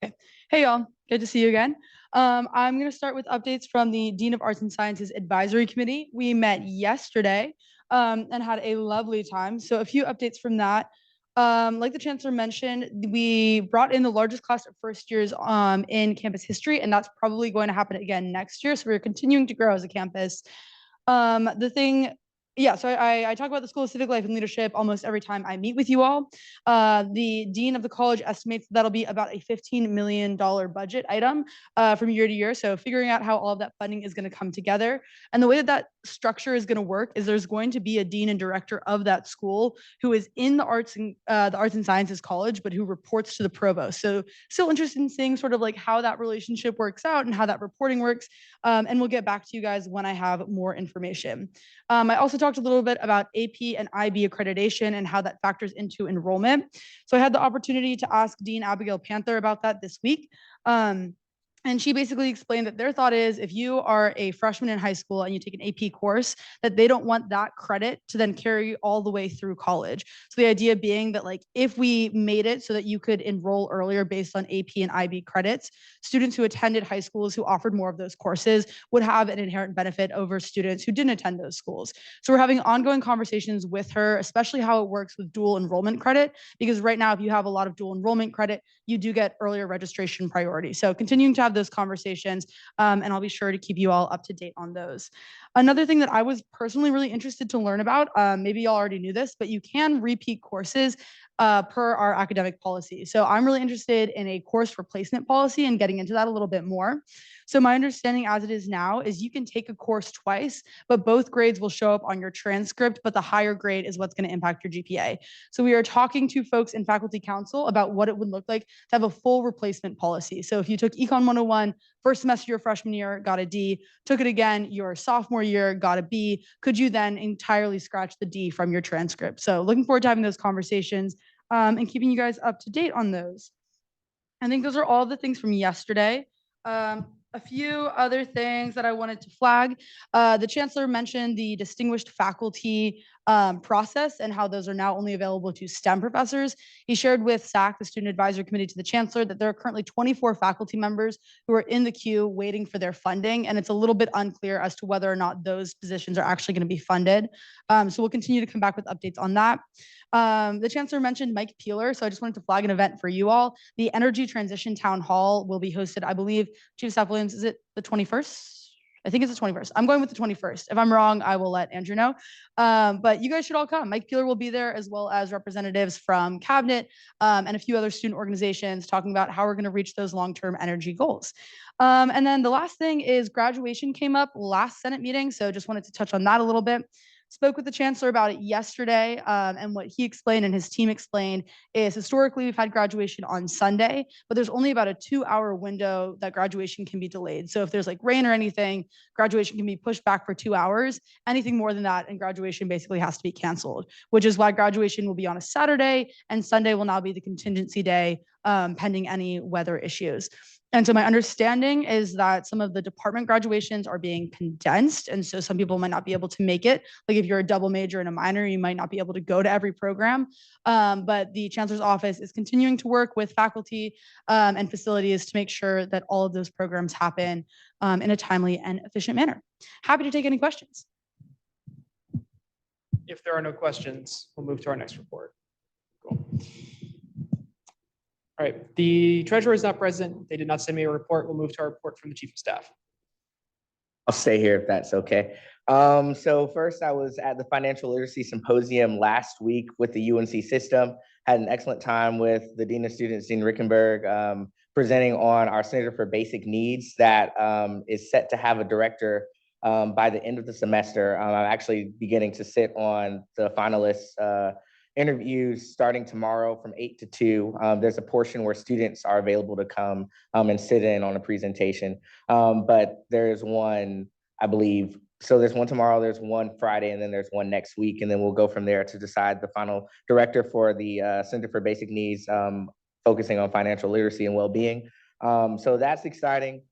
Okay. Hey, y'all. Good to see you again. I'm going to start with updates from the Dean of Arts and Sciences Advisory Committee. We met yesterday and had a lovely time. So a few updates from that. Like the Chancellor mentioned, we brought in the largest class of first years in campus history, and that's probably going to happen again next year. So we're continuing to grow as a campus. So I talk about the School of Civic Life and Leadership almost every time I meet with you all. The Dean of the college estimates that'll be about a $15 million budget item from year to year. So figuring out how all of that funding is going to come together. And the way that that structure is going to work is there's going to be a dean and director of that school who is in the Arts and Sciences College, but who reports to the provost. So still interested in seeing sort of like how that relationship works out and how that reporting works. And we'll get back to you guys when I have more information. I also talked a little bit about AP and IB accreditation and how that factors into enrollment. So I had the opportunity to ask Dean Abigail Panther about that this week. And she basically explained that their thought is if you are a freshman in high school and you take an AP course, that they don't want that credit to then carry all the way through college. So the idea being that like if we made it so that you could enroll earlier based on AP and IB credits, students who attended high schools who offered more of those courses would have an inherent benefit over students who didn't attend those schools. So we're having ongoing conversations with her, especially how it works with dual enrollment credit, because right now if you have a lot of dual enrollment credit, you do get earlier registration priority. So continuing to have have those conversations, and I'll be sure to keep you all up to date on those. Another thing that I was personally really interested to learn about, maybe y'all already knew this, but you can repeat courses per our academic policy. So I'm really interested in a course replacement policy and getting into that a little bit more. So my understanding as it is now is you can take a course twice, but both grades will show up on your transcript, but the higher grade is what's going to impact your GPA. So we are talking to folks in faculty council about what it would look like to have a full replacement policy. So if you took Econ 101, first semester your freshman year, got a D, took it again your sophomore year, got a B, could you then entirely scratch the D from your transcript? So looking forward to having those conversations and keeping you guys up to date on those. I think those are all the things from yesterday. A few other things that I wanted to flag. The chancellor mentioned the distinguished faculty process and how those are now only available to STEM professors. He shared with SAC, the Student Advisory Committee, to the chancellor that there are currently 24 faculty members who are in the queue waiting for their funding. And it's a little bit unclear as to whether or not those positions are actually going to be funded. So we'll continue to come back with updates on that. The chancellor mentioned Mike Peeler, so I just wanted to flag an event for you all. The Energy Transition Town Hall will be hosted, I believe, Chief of Staff Williams, is it the 21st? I think it's the 21st. I'm going with the 21st. If I'm wrong, I will let Andrew know. But you guys should all come. Mike Peeler will be there, as well as representatives from Cabinet and a few other student organizations talking about how we're going to reach those long-term energy goals. And then the last thing is graduation came up last Senate meeting, so just wanted to touch on that a little bit. Spoke with the chancellor about it yesterday, and what he explained and his team explained is historically we've had graduation on Sunday, but there's only about a 2-hour window that graduation can be delayed. So if there's like rain or anything, graduation can be pushed back for 2 hours. Anything more than that, and graduation basically has to be canceled, which is why graduation will be on a Saturday and Sunday will now be the contingency day, pending any weather issues. And so my understanding is that some of the department graduations are being condensed. And so some people might not be able to make it. Like if you're a double major and a minor, you might not be able to go to every program. But the chancellor's office is continuing to work with faculty and facilities to make sure that all of those programs happen in a timely and efficient manner. Happy to take any questions. If there are no questions, we'll move to our next report. Cool. All right, the treasurer is not present. They did not send me a report. We'll move to our report from the chief of staff. I'll stay here if that's okay. So first, I was at the Financial Literacy Symposium last week with the UNC system. Had an excellent time with the Dean of Students, Dean Rickenberg, presenting on our Center for Basic Needs that is set to have a director by the end of the semester. I'm actually beginning to sit on the finalists interviews starting tomorrow from 8 to 2. There's a portion where students are available to come and sit in on a presentation. But there's one, I believe, so there's one tomorrow, there's one Friday, and then there's one next week. And then we'll go from there to decide the final director for the Center for Basic Needs, focusing on financial literacy and well-being. So that's exciting.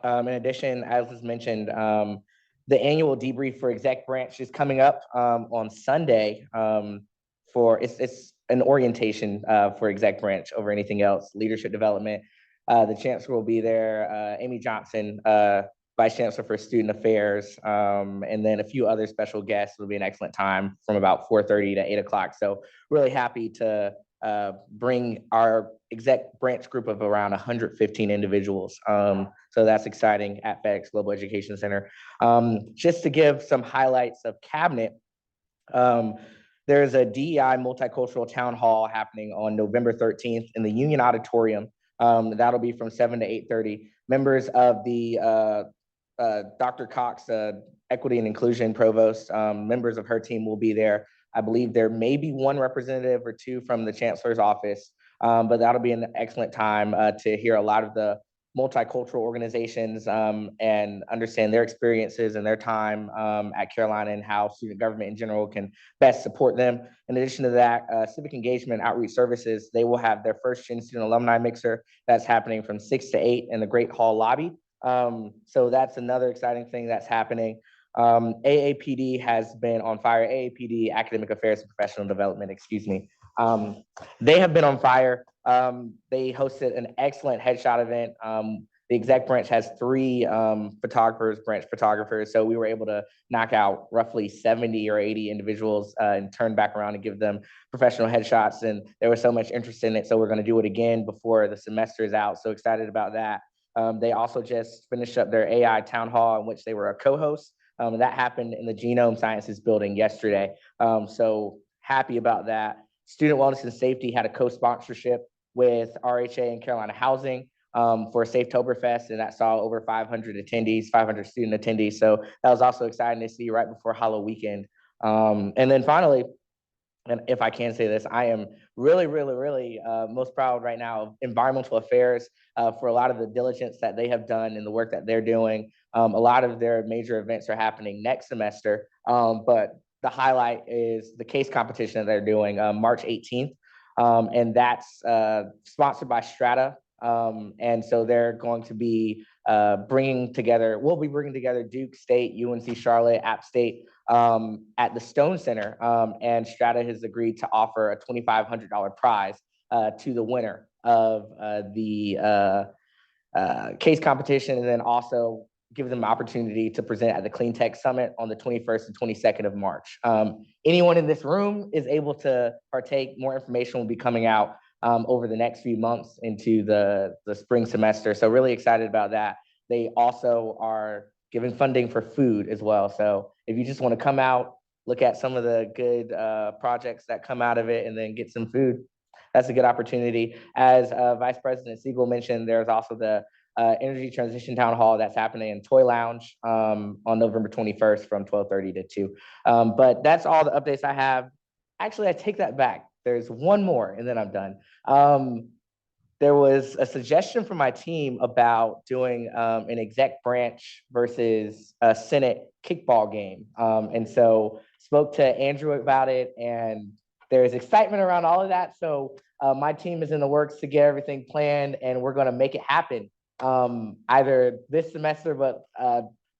In addition, as was mentioned, the annual debrief for exec branch is coming up on Sunday. It's an orientation for exec branch over anything else, leadership development. The chancellor will be there, Amy Johnson, vice chancellor for student affairs, and then a few other special guests. It'll be an excellent time from about 4:30 to 8 o'clock. So really happy to bring our exec branch group of around 115 individuals. So that's exciting at FedEx Global Education Center. Just to give some highlights of cabinet, there's a DEI multicultural town hall happening on November 13th in the Union Auditorium. That'll be from 7 to 8:30. Members of the Dr. Cox, Equity and Inclusion Provost, members of her team will be there. I believe there may be one representative or two from the chancellor's office, but that'll be an excellent time to hear a lot of the multicultural organizations and understand their experiences and their time at Carolina and how student government in general can best support them. In addition to that, Civic Engagement and Outreach Services, they will have their first Gen Student Alumni Mixer that's happening from 6 to 8 in the Great Hall lobby. So that's another exciting thing that's happening. AAPD has been on fire. AAPD, Academic Affairs and Professional Development, excuse me. They have been on fire. They hosted an excellent headshot event. The exec branch has 3 branch photographers. So we were able to knock out roughly 70 or 80 individuals and turn back around and give them professional headshots. And there was so much interest in it. So we're going to do it again before the semester is out. So excited about that. They also just finished up their AI town hall in which they were a co-host. That happened in the Genome Sciences building yesterday. So happy about that. Student Wellness and Safety had a co-sponsorship with RHA and Carolina Housing for Safetoberfest, and that saw over 500 attendees, 500 student attendees. So that was also exciting to see right before Halloween weekend. And then finally, and if I can say this, I am really most proud right now of environmental affairs for a lot of the diligence that they have done and the work that they're doing. A lot of their major events are happening next semester, but the highlight is the case competition that they're doing March 18th. And that's sponsored by Strata. And so they're going to be bringing together Duke State, UNC Charlotte, App State at the Stone Center. And Strata has agreed to offer a $2,500 prize to the winner of the case competition, and then also give them an opportunity to present at the Clean Tech Summit on the 21st and 22nd of March. Anyone in this room is able to partake. More information will be coming out over the next few months into the spring semester. So really excited about that. They also are giving funding for food as well. So if you just want to come out, look at some of the good projects that come out of it, and then get some food, that's a good opportunity. As Vice President Siegel mentioned, there's also the Energy Transition Town Hall that's happening in Toy Lounge on November 21st from 12:30 to 2. But that's all the updates I have. Actually, I take that back. There's one more, and then I'm done. There was a suggestion from my team about doing an exec branch versus a Senate kickball game. And so spoke to Andrew about it, and there's excitement around all of that. So my team is in the works to get everything planned, and we're gonna make it happen either this semester, but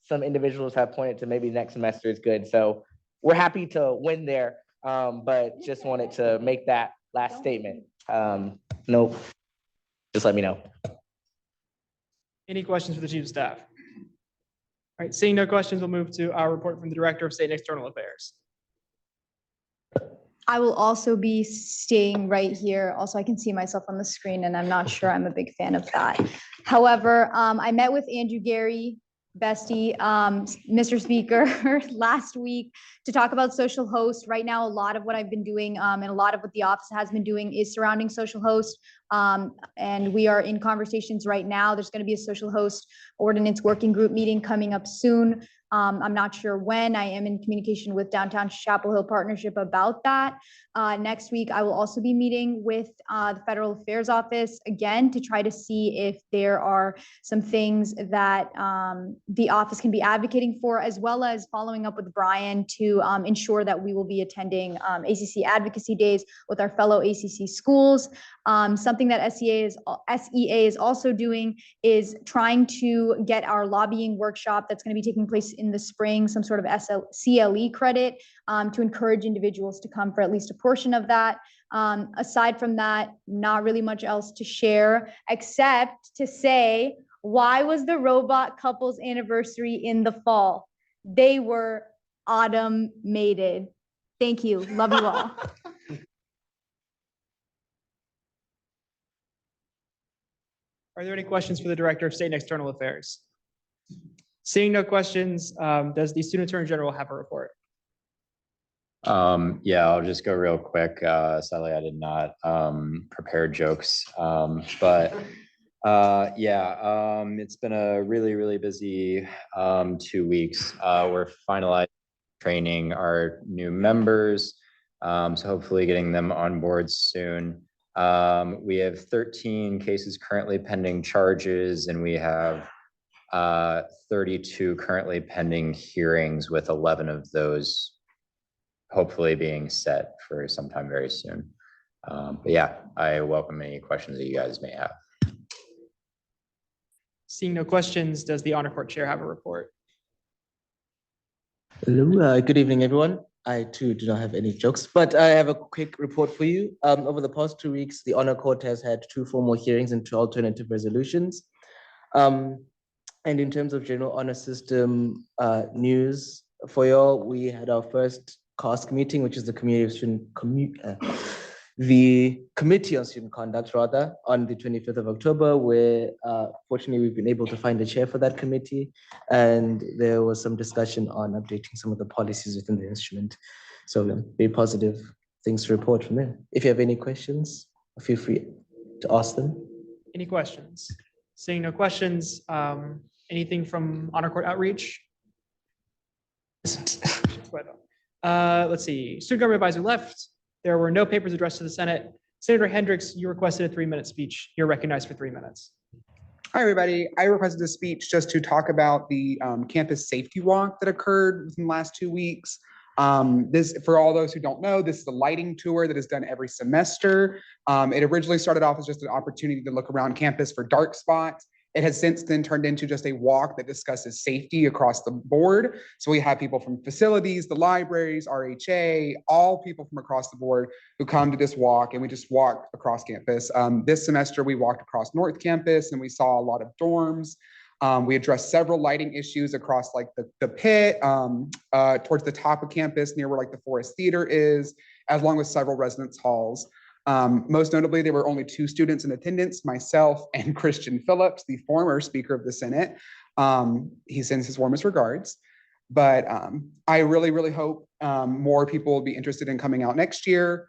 some individuals have pointed to maybe next semester is good. So we're happy to win there, but just wanted to make that last statement. Nope. Just let me know. Any questions for the Chief of Staff? All right, seeing no questions, we'll move to our report from the Director of State and External Affairs. I will also be staying right here. Also, I can see myself on the screen, and I'm not sure I'm a big fan of that. However, I met with Andrew Gary, Bestie, Mr. Speaker, last week to talk about social host. Right now, a lot of what I've been doing and a lot of what the office has been doing is surrounding social host. And we are in conversations right now. There's going to be a social host ordinance working group meeting coming up soon. I'm not sure when. I am in communication with Downtown Chapel Hill Partnership about that. Next week, I will also be meeting with the Federal Affairs Office again to try to see if there are some things that the office can be advocating for, as well as following up with Brian to ensure that we will be attending ACC Advocacy Days with our fellow ACC schools. Something that SEA is also doing is trying to get our lobbying workshop that's going to be taking place in the spring, some sort of CLE credit to encourage individuals to come for at least a portion of that. Aside from that, not really much else to share, except to say, why was the robot couple's anniversary in the fall? They were autumn-mated. Thank you. Love you all. Are there any questions for the Director of State and External Affairs? Seeing no questions, does the Student Attorney General have a report? Yeah, I'll just go real quick. Sadly, I did not prepare jokes, but yeah, it's been a really busy 2 weeks. We're finalizing training our new members, so hopefully getting them on board soon. We have 13 cases currently pending charges, and we have 32 currently pending hearings, with 11 of those hopefully being set for sometime very soon. But yeah, I welcome any questions that you guys may have. Seeing no questions, does the Honor Court Chair have a report? Hello, good evening, everyone. I too do not have any jokes, but I have a quick report for you. Over the past 2 weeks, the Honor Court has had 2 formal hearings and 2 alternative resolutions. And in terms of general honor system news for y'all, we had our first CASC meeting, which is the Community of Student the Committee on Student Conduct rather on the 25th of October, where fortunately we've been able to find a chair for that committee. And there was some discussion on updating some of the policies within the instrument. So very positive things to report from there. If you have any questions, feel free to ask them. Any questions? Seeing no questions, anything from Honor Court Outreach? Let's see, Student Government Advisor left. There were no papers addressed to the Senate. Senator Hendricks, you requested a 3-minute speech. You're recognized for 3 minutes. Hi, everybody. I requested a speech just to talk about the campus safety walk that occurred within the last 2 weeks. This, for all those who don't know, this is the lighting tour that is done every semester. It originally started off as just an opportunity to look around campus for dark spots. It has since then turned into just a walk that discusses safety across the board. So we have people from facilities, the libraries, RHA, all people from across the board who come to this walk, and we just walk across campus. This semester, we walked across North Campus and we saw a lot of dorms. We addressed several lighting issues across like the pit, towards the top of campus near where like the Forest Theater is, as long as several residence halls. Most notably, there were only 2 students in attendance, myself and Christian Phillips, the former Speaker of the Senate. He sends his warmest regards. But I really, really hope more people will be interested in coming out next year.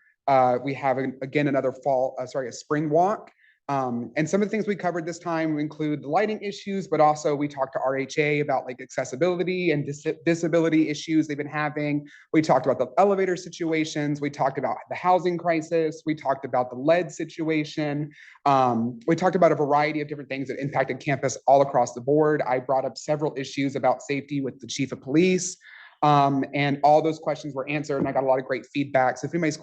We have, again, another a spring walk. And some of the things we covered this time include the lighting issues, but also we talked to RHA about like accessibility and disability issues they've been having. We talked about the elevator situations. We talked about the housing crisis. We talked about the lead situation. We talked about a variety of different things that impacted campus all across the board. I brought up several issues about safety with the chief of police. And all those questions were answered, and I got a lot of great feedback. So if anybody's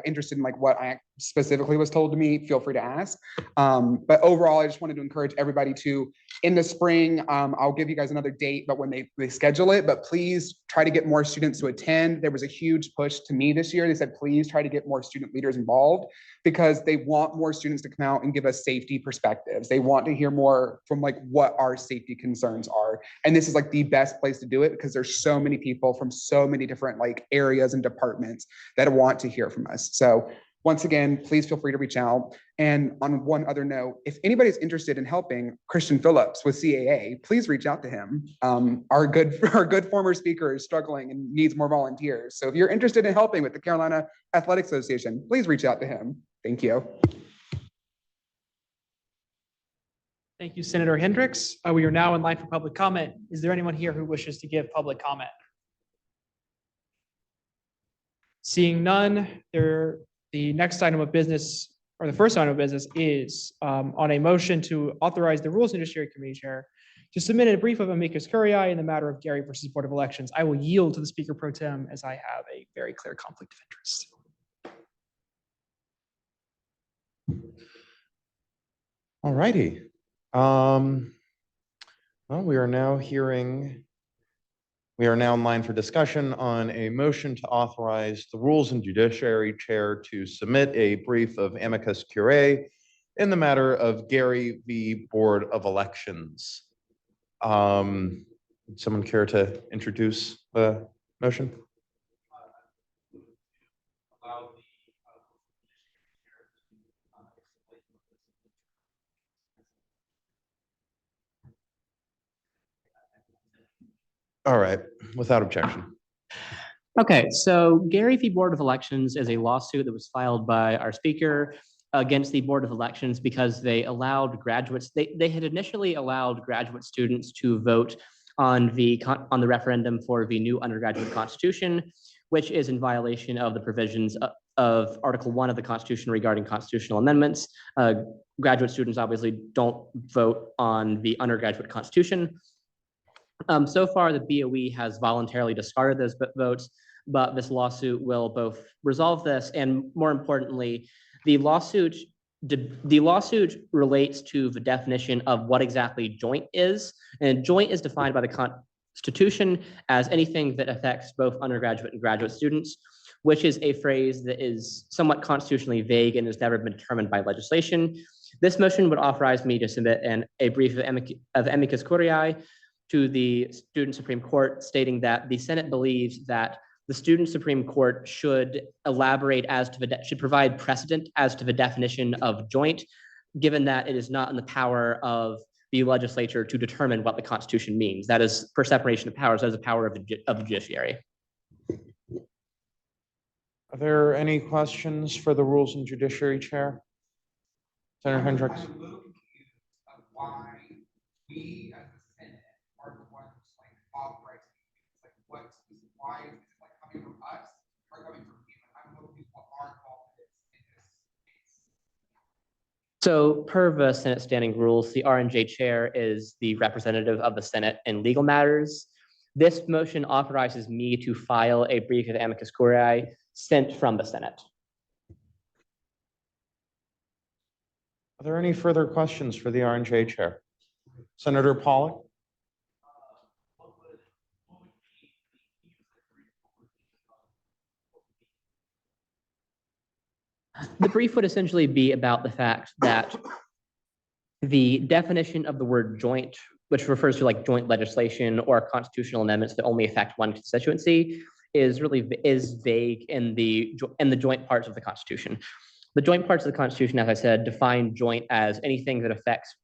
interested in like what I specifically was told to me, feel free to ask. But overall, I just wanted to encourage everybody to, in the spring, I'll give you guys another date, but when they schedule it, but please try to get more students to attend. There was a huge push to me this year. They said, please try to get more student leaders involved because they want more students to come out and give us safety perspectives. They want to hear more from like what our safety concerns are. And this is like the best place to do it because there's so many people from so many different like areas and departments that want to hear from us. So once again, please feel free to reach out. And on one other note, if anybody's interested in helping Christian Phillips with CAA, please reach out to him. Our good former speaker is struggling and needs more volunteers. So if you're interested in helping with the Carolina Athletic Association, please reach out to him. Thank you. Thank you, Senator Hendricks. We are now in line for public comment. Is there anyone here who wishes to give public comment? Seeing none, the next item of business, or the first item of business, is on a motion to authorize the Rules and Judiciary Committee Chair to submit a brief of amicus curiae in the matter of Gary versus Board of Elections. I will yield to the Speaker Pro Tem as I have a very clear conflict of interest. All righty. Well, we are now in line for discussion on a motion to authorize the Rules and Judiciary Chair to submit a brief of amicus curiae in the matter of Gary v. Board of Elections. Would someone care to introduce the motion? All right, without objection. Okay, so Gary v. Board of Elections is a lawsuit that was filed by our speaker against the Board of Elections because they allowed graduates, they had initially allowed graduate students to vote on the referendum for the new undergraduate constitution, which is in violation of the provisions of Article 1 of the Constitution regarding constitutional amendments. Graduate students obviously don't vote on the undergraduate constitution. So far, the BOE has voluntarily discarded those votes, but this lawsuit will both resolve this, and more importantly, the lawsuit relates to the definition of what exactly joint is, and joint is defined by the Constitution as anything that affects both undergraduate and graduate students, which is a phrase that is somewhat constitutionally vague and has never been determined by legislation. This motion would authorize me to submit a brief of amicus curiae to the Student Supreme Court stating that the Senate believes that the student Supreme Court should elaborate as to should provide precedent as to the definition of joint, given that it is not in the power of the legislature to determine what the Constitution means. That is, per separation of powers, that is a power of the judiciary. Are there any questions for the Rules and Judiciary Chair? Senator Hendricks. Why we as the Senate are the ones like authorizing things, like why is it like coming from us or coming from you? I'm hoping what our involvement is in this case. So per the Senate standing rules, the R&J chair is the representative of the Senate in legal matters. This motion authorizes me to file a brief of amicus curiae sent from the Senate. Are there any further questions for the R&J Chair? Senator Pollock? The brief would essentially be about the fact that the definition of the word joint, which refers to like joint legislation or constitutional amendments that only affect one constituency, is vague in the joint parts of the Constitution. The joint parts of the Constitution, as I said, define joint as anything that affects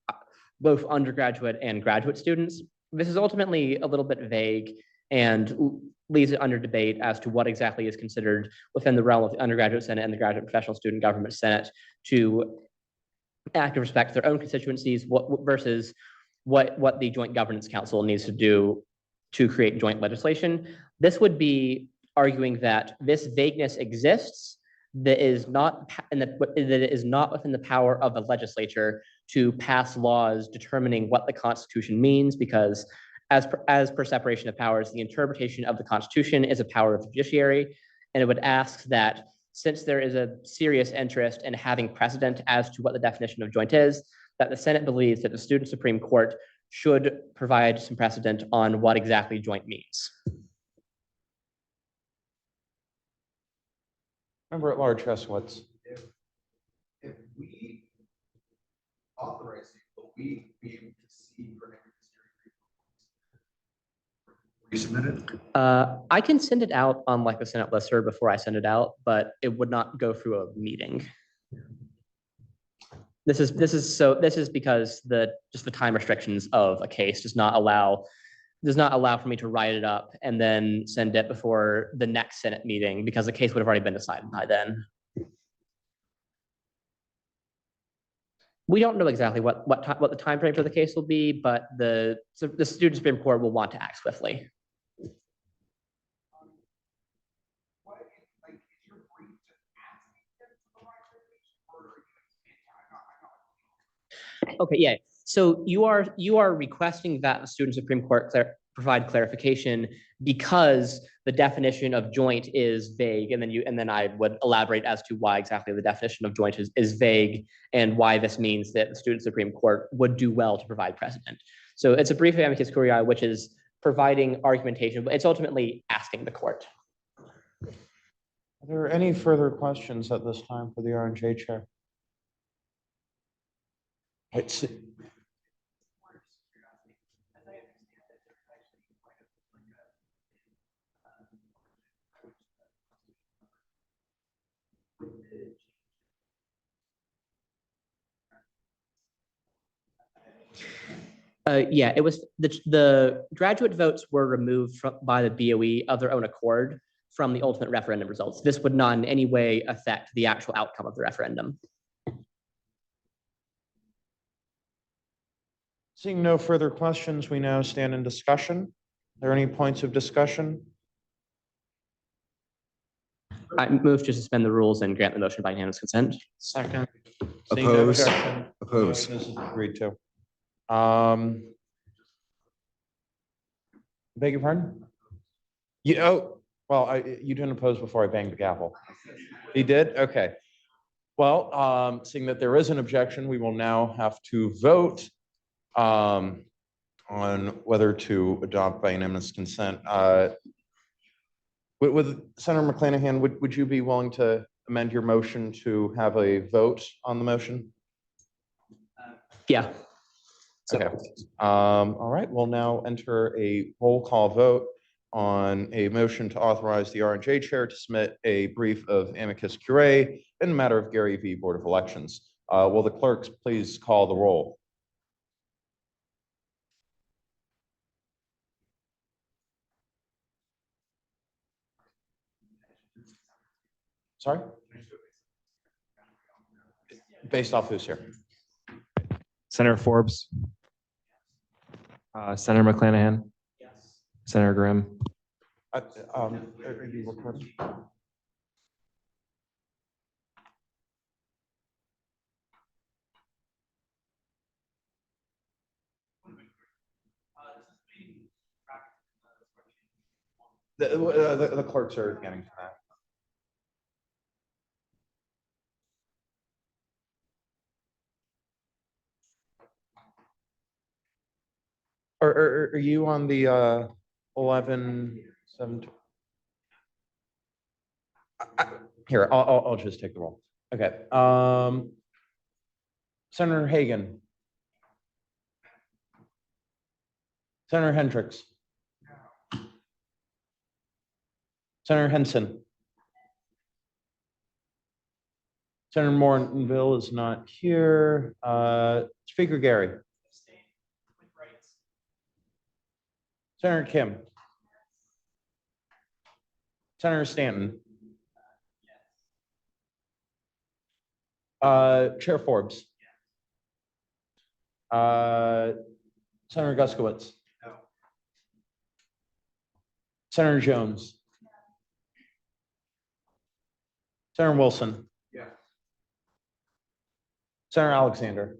both undergraduate and graduate students. This is ultimately a little bit vague and leaves it under debate as to what exactly is considered within the realm of the undergraduate Senate and the graduate professional student government Senate to act with respect to their own constituencies versus what the Joint Governance Council needs to do to create joint legislation. This would be arguing that this vagueness exists, that is not that it is not within the power of the legislature to pass laws determining what the Constitution means, because as per separation of powers, the interpretation of the Constitution is a power of the judiciary, and it would ask that since there is a serious interest in having precedent as to what the definition of joint is, that the Senate believes that the student Supreme Court should provide some precedent on what exactly joint means. Member at Large Heskowitz. If we authorize you, will we be able to see for every Resubmit it? I can send it out on like the Senate listserv before I send it out, but it would not go through a meeting. This is because just the time restrictions of a case does not allow for me to write it up and then send it before the next Senate meeting, because the case would have already been decided by then. We don't know exactly what the time frame for the case will be, but the student Supreme Court will want to act swiftly. Okay, yeah. So you are requesting that the student Supreme Court provide clarification because the definition of joint is vague, and then I would elaborate as to why exactly the definition of joint is vague and why this means that the student Supreme Court would do well to provide precedent. So it's a brief amicus curiae, which is providing argumentation, but it's ultimately asking the court. Are there any further questions at this time for the R&J Chair? Let's see. Yeah, it was the graduate votes were removed by the BOE of their own accord from the ultimate referendum results. This would not in any way affect the actual outcome of the referendum. Seeing no further questions, we now stand in discussion. Are there any points of discussion? I move to suspend the rules and grant the motion by unanimous consent. Second. Oppose. Oppose. This is agreed to. Beg your pardon? You you didn't oppose before I banged the gavel. He did? Okay. Well, seeing that there is an objection, we will now have to vote on whether to adopt by unanimous consent. With Senator McClanahan, would you be willing to amend your motion to have a vote on the motion? Yeah. Okay. All right, we'll now enter a roll call vote. on a motion to authorize the R&J Chair to submit a brief of amicus curiae in the matter of Gary v. Board of Elections. Will the clerks please call the roll? Sorry? Based off who's here? Senator Forbes. Senator McClanahan. Senator Grimm. Are you recording? The clerks are getting to that. Are you on the 11/7? Here, I'll just take the roll. Okay. Senator Hagan. Senator Hendricks. Senator Henson. Senator Mortonville is not here. Speaker Gary. Senator Kim. Senator Stanton. Chair Forbes. Senator Guskowitz. Senator Jones. Senator Wilson. Senator Alexander.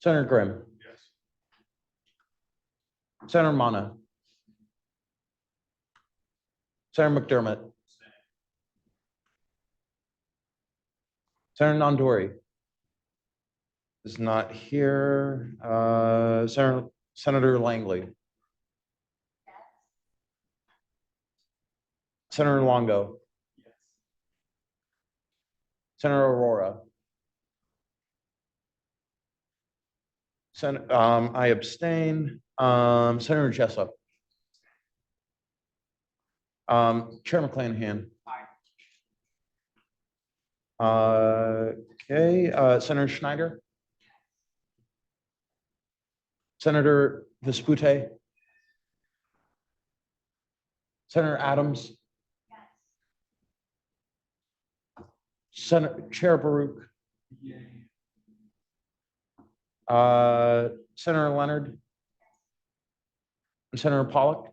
Senator Grimm. Senator Mana. Senator McDermott. Senator Nandori is not here. Senator Langley. Senator Longo. Senator Aurora. I abstain. Senator Jessup. Chair McClanahan. Okay, Senator Schneider. Senator Vespute. Senator Adams. Chair Baruch. Senator Leonard. And Senator Pollock.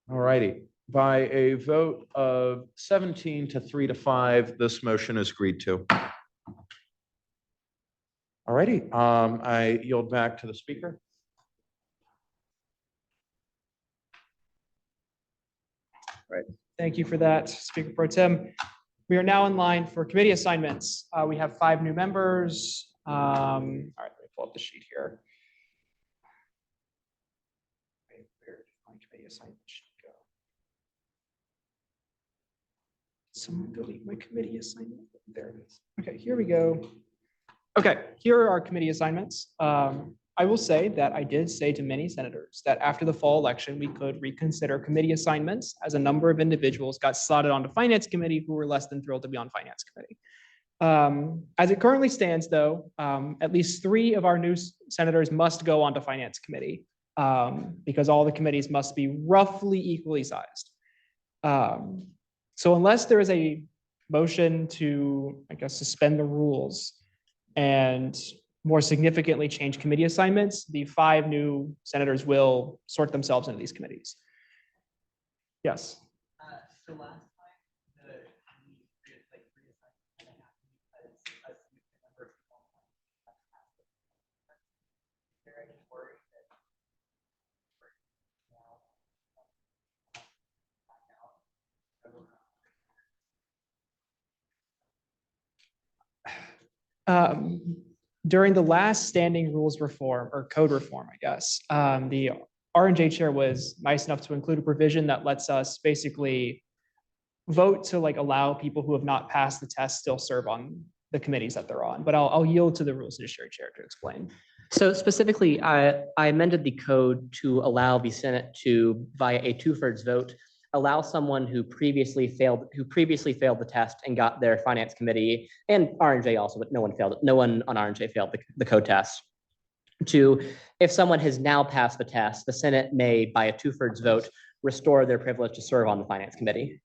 All righty. By a vote of 17 to 3 to 5, this motion is agreed to. All righty. I yield back to the speaker. Right. Thank you for that, Speaker Pro Tem. We are now in line for committee assignments. We have 5 new members. All right, let me pull up the sheet here. Where did my committee assignment sheet go? Someone delete my committee assignment. There it is. Okay, here we go. Okay, here are our committee assignments. I will say that I did say to many senators that after the fall election, we could reconsider committee assignments as a number of individuals got slotted onto Finance Committee who were less than thrilled to be on Finance Committee. As it currently stands, though, at least 3 of our new senators must go onto Finance Committee because all the committees must be roughly equally sized. So unless there is a motion to, I guess, suspend the rules and more significantly change committee assignments, the 5 new senators will sort themselves into these committees. Yes. So last time, the like reassignment happened because a significant number of people is there any worry that during the last standing rules reform or code reform, I guess, the R&J chair was nice enough to include a provision that lets us basically vote to like allow people who have not passed the test still serve on the committees that they're on. But I'll yield to the rules judiciary chair to explain. So specifically, I amended the code to allow the Senate to, via a 2/3 vote, allow someone who previously failed the test and got their finance committee, and R&J also, but no one failed it. No one on R&J failed the code test. If someone has now passed the test, the Senate may, by a 2/3 vote, restore their privilege to serve on the finance committee.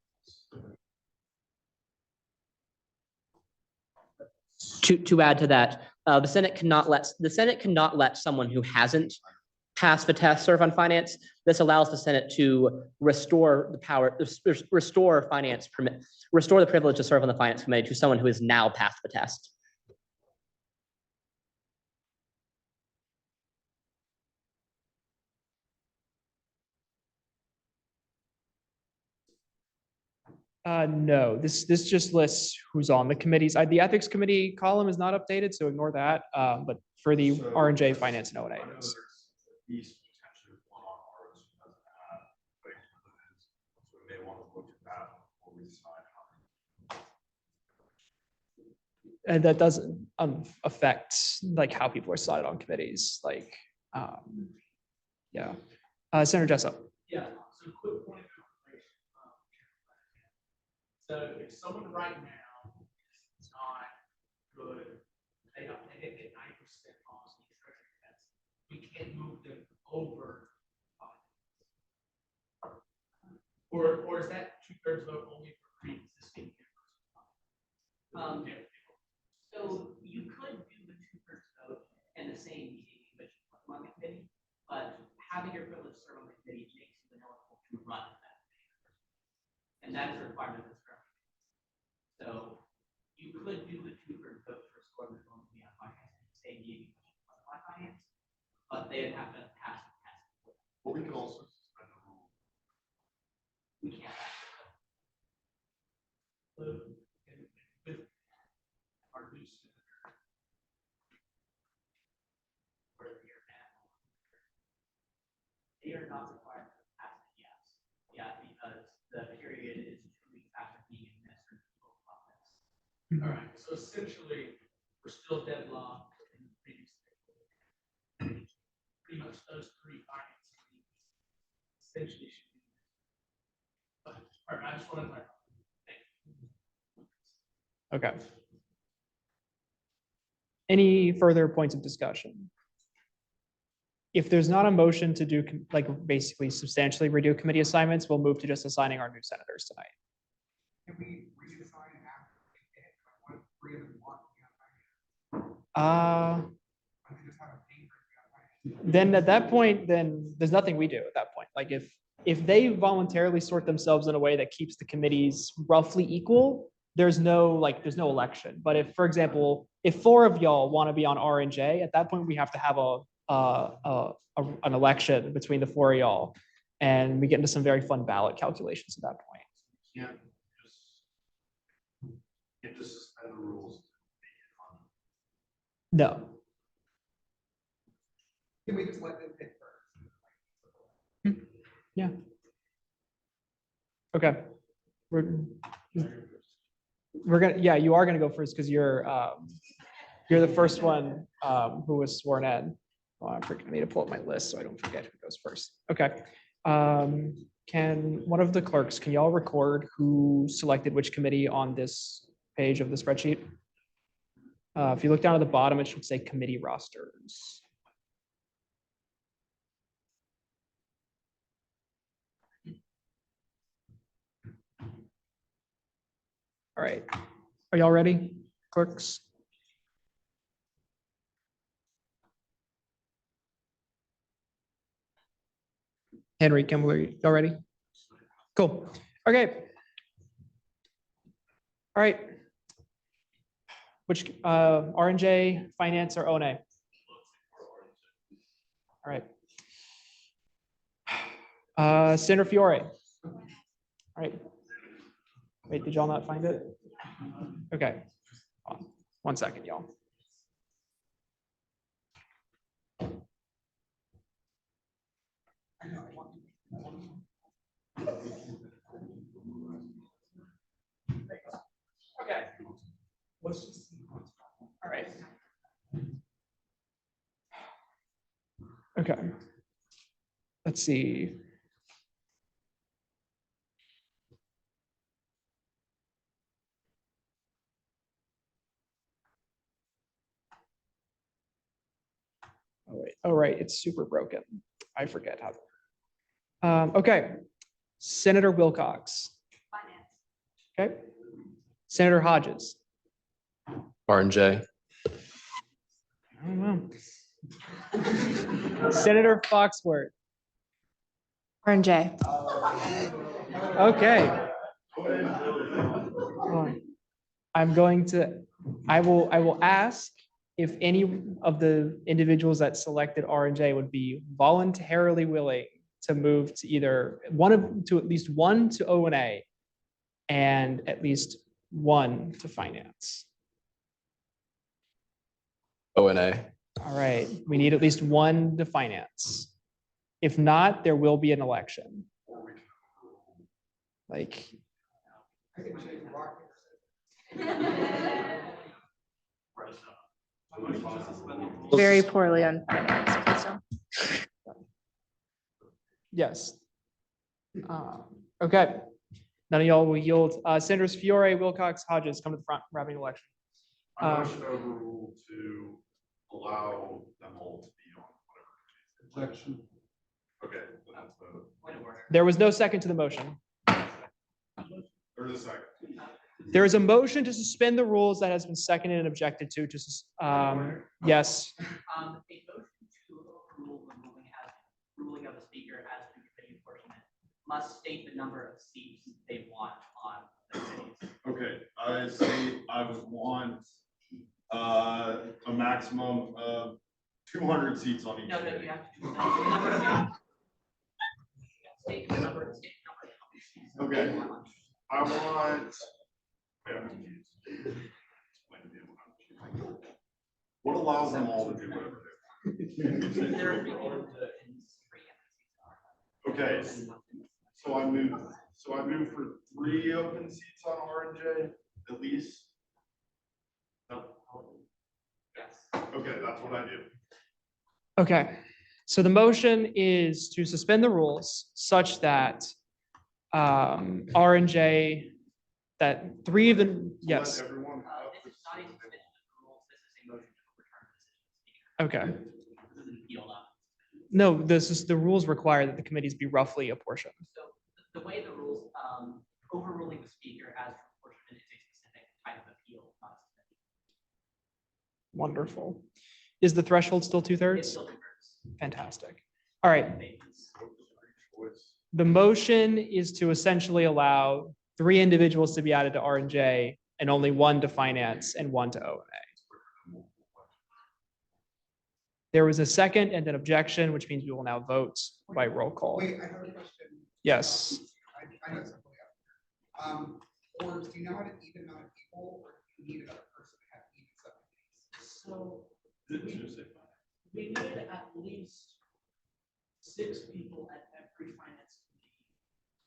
To add to that, the Senate cannot let someone who hasn't passed the test serve on finance. This allows the Senate to restore the privilege to serve on the finance committee to someone who has now passed the test. No, this just lists who's on the committees. The ethics committee column is not updated, so ignore that. But for the R&J finance and O&A, it is. And that doesn't affect like how people are slotted on committees. Like, yeah. Senator Jessup. Yeah. So quick point of information. So if someone right now is not good, they hit 90% on the treasury test, we can't move them over. Or is that 2/3 vote only for pre-existing members? So you could do the 2/3 vote in the same meeting in which you put them on the committee, but having your privilege serve on the committee makes you ineligible to run that committee. And that is a requirement of this current. So you could do the 2/3 vote for a score that's going to be on finance in the same meeting in which you put them on finance, but they would have to pass the test. But we can also suspend the rule. We can't. With our new senator, where they are now, they are not required to pass it. Yes, yeah, because the period is 2 weeks after being administered the vote process. All right, so essentially, we're still deadlocked in the previous. Pretty much those three finance committees essentially should be. But all right, I just wanted to. Okay. Any further points of discussion? If there's not a motion to do like basically substantially redo committee assignments, we'll move to just assigning our new senators tonight. Can we reassign after? Then at that point, then there's nothing we do at that point. Like if they voluntarily sort themselves in a way that keeps the committees roughly equal, there's no election. But if, for example, if 4 of y'all want to be on R&J, at that point we have to have an election between the 4 of y'all, and we get into some very fun ballot calculations at that point. Yeah. Just suspend the rules. No. Can we just let them pick first? Yeah. Okay. We're gonna, yeah, you are gonna go first because you're the first one who was sworn in. Oh, I need to pull up my list so I don't forget who goes first. Okay. Can one of the clerks, can y'all record who selected which committee on this page of the spreadsheet? If you look down at the bottom, it should say committee rosters. All right. Are y'all ready, clerks? Henry, Kimberly, y'all ready? Cool. Okay. All right. Which R&J, finance, or O&A? All right. Senator Fiore. All right. Wait, did y'all not find it? Okay. 1 second, y'all. Okay. All right. Okay. Let's see. Oh, right, it's super broken. I forget how. Okay, Senator Wilcox. Okay. Senator Hodges. R&J. I don't know. Senator Foxworth. R&J. Okay. I will ask if any of the individuals that selected R&J would be voluntarily willing to move to either to at least one to O&A and at least one to finance. O&A. All right, we need at least one to finance. If not, there will be an election. Like. Very poorly on finance. Please don't. Yes. Okay. None of y'all will yield. Senators Fiore, Wilcox, Hodges, come to the front, wrapping election. Motion overruled to allow them all to be on whatever. Objection. Okay, then let's vote. There was no second to the motion. There's a second. There is a motion to suspend the rules that has been seconded and objected to. Yes. A motion to overrule the ruling of the speaker as to committee apportionment must state the number of seats they want on the committees. Okay, I say I would want a maximum of 200 seats on each. No, committee. you have to do that. State the number. Okay, I want. What allows them all to do whatever they want? Okay, so I move for 3 open seats on R&J at least. No. Yes. Okay, that's what I do. Okay. So the motion is to suspend the rules such that R&J, that 3 of them, yes. Everyone have This is not a suspension of the rules. This is a motion to overturn the decision of the speaker. Okay. This is an appeal, not. No, the rules require that the committees be roughly apportioned. So the way the rules, overruling the speaker as to apportionment is a specific type of appeal, not a suspension. Wonderful. Is the threshold still 2/3? It's still 2/3. Fantastic. All right. The motion is to essentially allow 3 individuals to be added to R&J and only 1 to finance and 1 to O&A. There was a second and an objection, which means we will now vote by roll call. Wait, I have a question. Yes. I know it's not really up. Or do you know how to even not equal, or do you need another person to have even subcommittees? So we need at least 6 people at every finance committee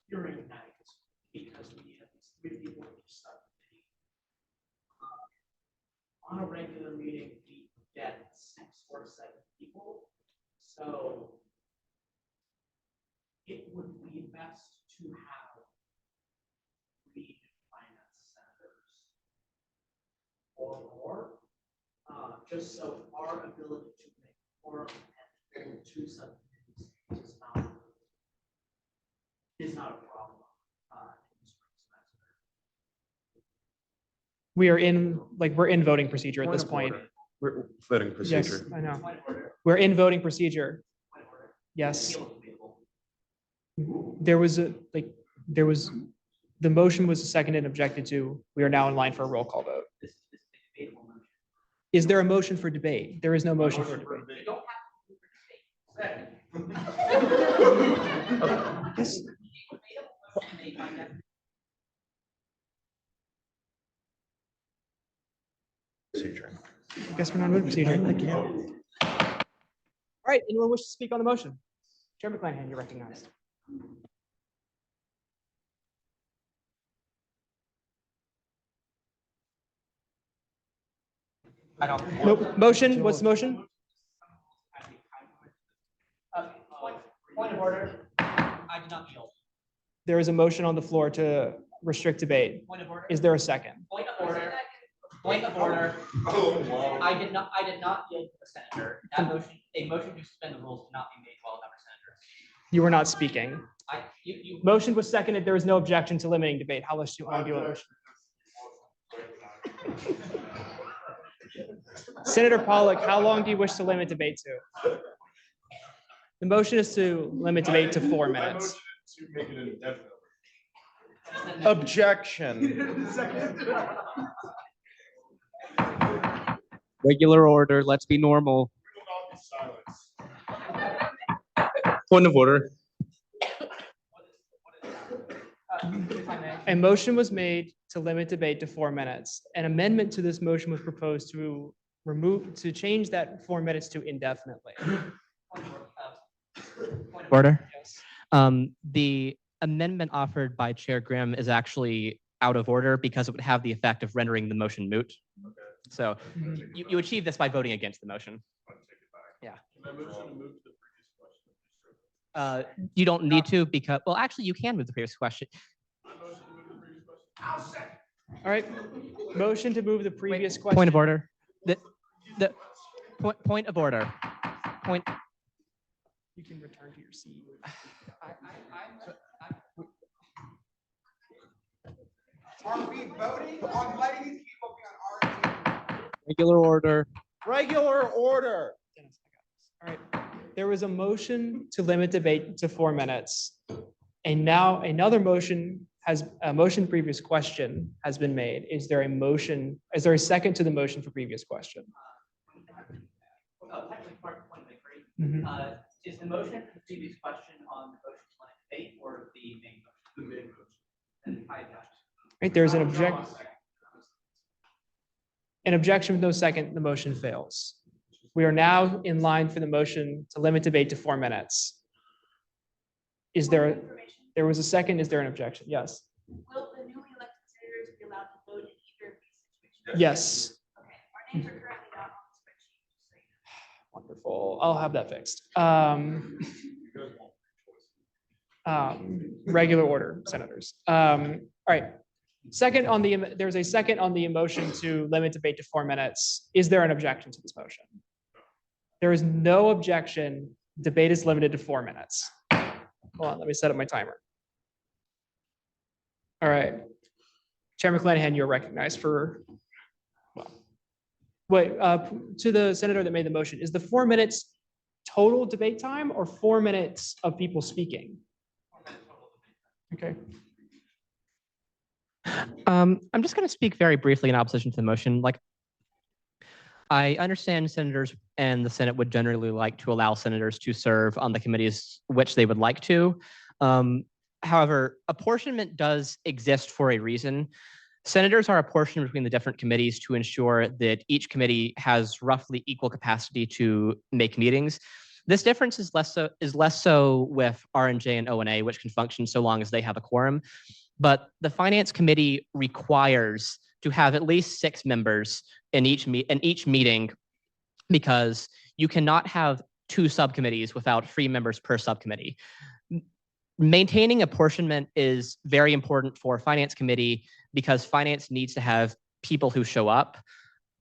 hearing night because we need at least 3 people in each subcommittee. On a regular meeting, we get 6 or 7 people. So it would be best to have 3 finance senators or more, just so our ability to make forum and 2 subcommittees is not a problem. In the spring semester. We're in voting procedure at this point. We're voting procedure. Yes, I know. We're in voting procedure. Yes. The motion was seconded and objected to. We are now in line for a roll call vote. Is there a motion for debate? There is no motion for debate. Yes. Procedure. I guess we're not moving procedure. All right, anyone wish to speak on the motion? Chair McClanahan, you're recognized. Nope. Motion, what's the motion? Point of order. I did not yield. There is a motion on the floor to restrict debate. Point of order. Is there a second? Point of order. Point of order. I did not yield to the senator. That motion, a motion to suspend the rules cannot be made while another senator. You were not speaking. You. Motion was seconded. There is no objection to limiting debate. How much do you want to do a motion? Senator Pollock, how long do you wish to limit debate to? The motion is to limit debate to 4 minutes. To make it indefinite. Objection. Regular order, let's be normal. Point of order. A motion was made to limit debate to 4 minutes. An amendment to this motion was proposed to change that 4 minutes to indefinitely. Order. The amendment offered by Chair Grimm is actually out of order because it would have the effect of rendering the motion moot. So you achieve this by voting against the motion. Yeah. You don't need to because, well, actually you can move the previous question. All right. Motion to move the previous question. Point of order. The point of order. Point. You can return to your seat. Are we voting on letting these people be on our team? Regular order. Regular order. All right. There was a motion to limit debate to 4 minutes. And now another motion previous question has been made. Is there a second to the motion for previous question? Mhm. Is the motion for the previous question on the motion to limit debate or the main motion? The main motion. Right, there's an objection with no second, the motion fails. We are now in line for the motion to limit debate to 4 minutes. There was a second, is there an objection? Yes. Will the newly elected senators be allowed to vote in either of these situations? Yes. Okay, our names are currently not on the spreadsheet, just so you know. Wonderful. I'll have that fixed. Regular order, senators. All right. There's a second on the motion to limit debate to 4 minutes. Is there an objection to this motion? There is no objection. Debate is limited to 4 minutes. Hold on, let me set up my timer. All right. Chair McClanahan, you're recognized for, to the senator that made the motion, is the 4 minutes total debate time or 4 minutes of people speaking? Okay. I'm just going to speak very briefly in opposition to the motion. I understand senators and the Senate would generally like to allow senators to serve on the committees which they would like to. However, apportionment does exist for a reason. Senators are apportioned between the different committees to ensure that each committee has roughly equal capacity to make meetings. This difference is less so with R&J and O&A, which can function so long as they have a quorum. But the Finance Committee requires to have at least 6 members in each meeting because you cannot have 2 subcommittees without 3 members per subcommittee. Maintaining apportionment is very important for Finance Committee because Finance needs to have people who show up.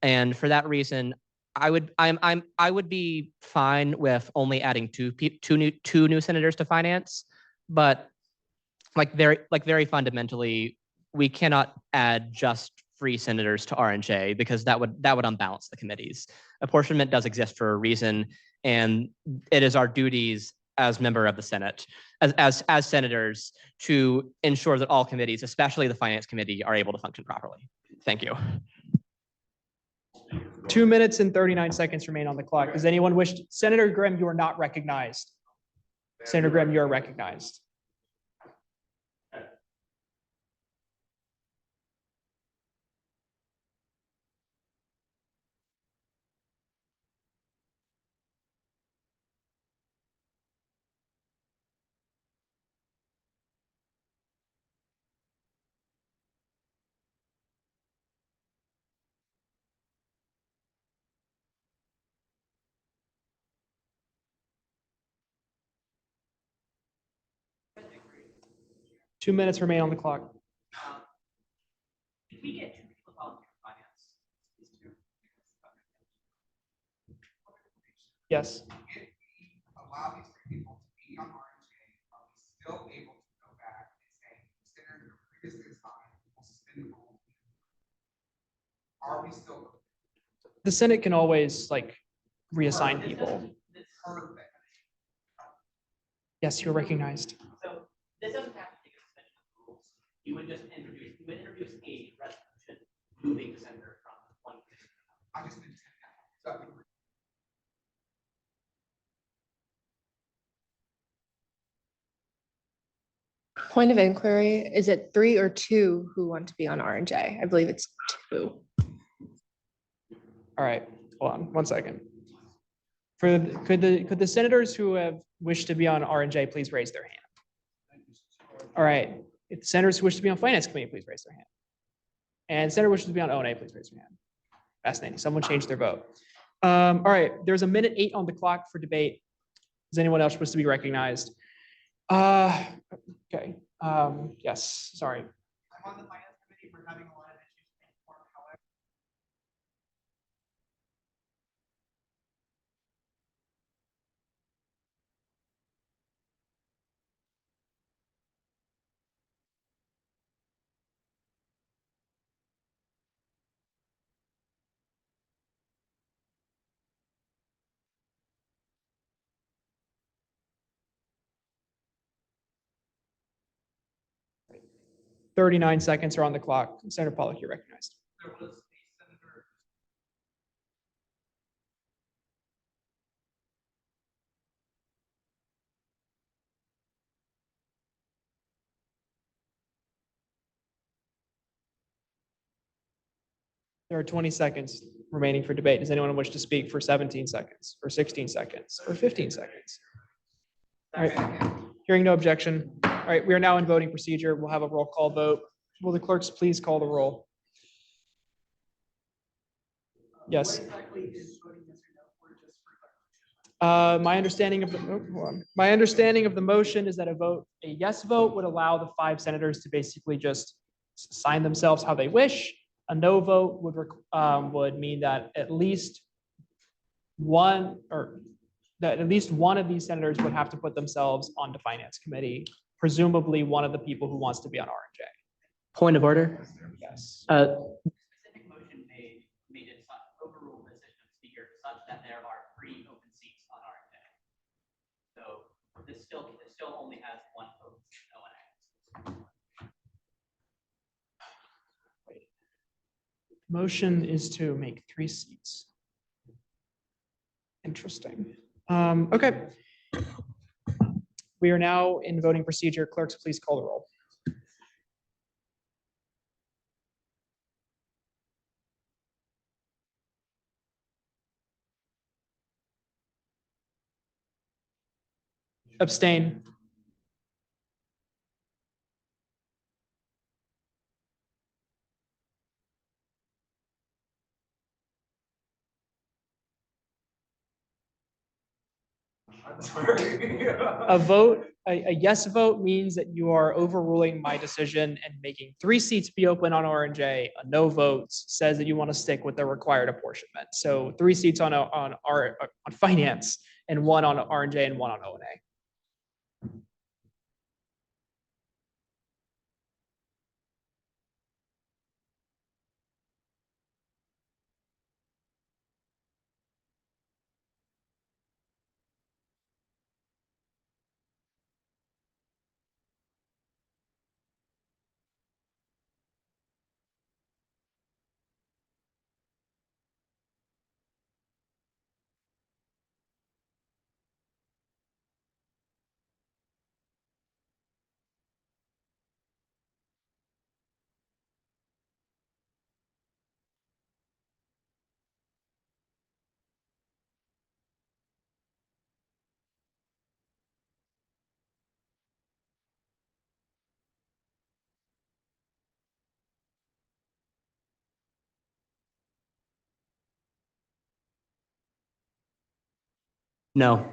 And for that reason, I would be fine with only adding two new senators to Finance, but very fundamentally, we cannot add just 3 senators to R&J because that would unbalance the committees. Apportionment does exist for a reason, and it is our duties as member of the Senate, as senators, to ensure that all committees, especially the Finance Committee, are able to function properly. Thank you. 2 minutes and 39 seconds remain on the clock. Does anyone wish? Senator Grimm, you are not recognized. Senator Grimm, you are recognized. 2 minutes remain on the clock. Did we get two people volunteer for finance? Yes. Allow these three people to be on RNJ, are we still able to go back and say, consider your previously assigned, we'll suspend the rules? Are we still? The Senate can always like reassign people. Perfect. Yes, you're recognized. So this doesn't have to take a suspension of rules. You would just introduce, a resolution moving the senator from one. I just didn't. Point of inquiry, is it 3 or 2 who want to be on RNJ? I believe it's 2. All right, hold on 1 second. Could the senators who have wished to be on R&J please raise their hand? All right, if the senators who wish to be on Finance Committee, please raise their hand. And senator wishes to be on O&A, please raise your hand. Fascinating, someone changed their vote. All right, there's a minute 8 on the clock for debate. Does anyone else wish to be recognized? Okay, yes, sorry. I'm on the finance committee. We're having a lot of issues. However, Right. 39 seconds are on the clock. Senator Pollock, you're recognized. there was a senator. There are 20 seconds remaining for debate. Does anyone wish to speak for 17 seconds or 16 seconds or 15 seconds? All right, hearing no objection. All right, we are now in voting procedure. We'll have a roll call vote. Will the clerks please call the roll? Yes. My understanding of the my understanding of the motion is that a yes vote would allow the 5 senators to basically just sign themselves how they wish. A no vote would mean that at least one of these senators would have to put themselves on the Finance Committee, presumably one of the people who wants to be on R&J. Point of order. Yes. Specific motion made it overrule the decision of the speaker such that there are 3 open seats on RNJ. So this still only has 1 vote. Motion is to make 3 seats. Interesting. Okay. We are now in voting procedure. Clerks, please call the roll. Abstain. A yes vote means that you are overruling my decision and making 3 seats be open on R&J. A no vote says that you want to stick with the required apportionment. So 3 seats on finance and 1 on R&J and 1 on O&A. No.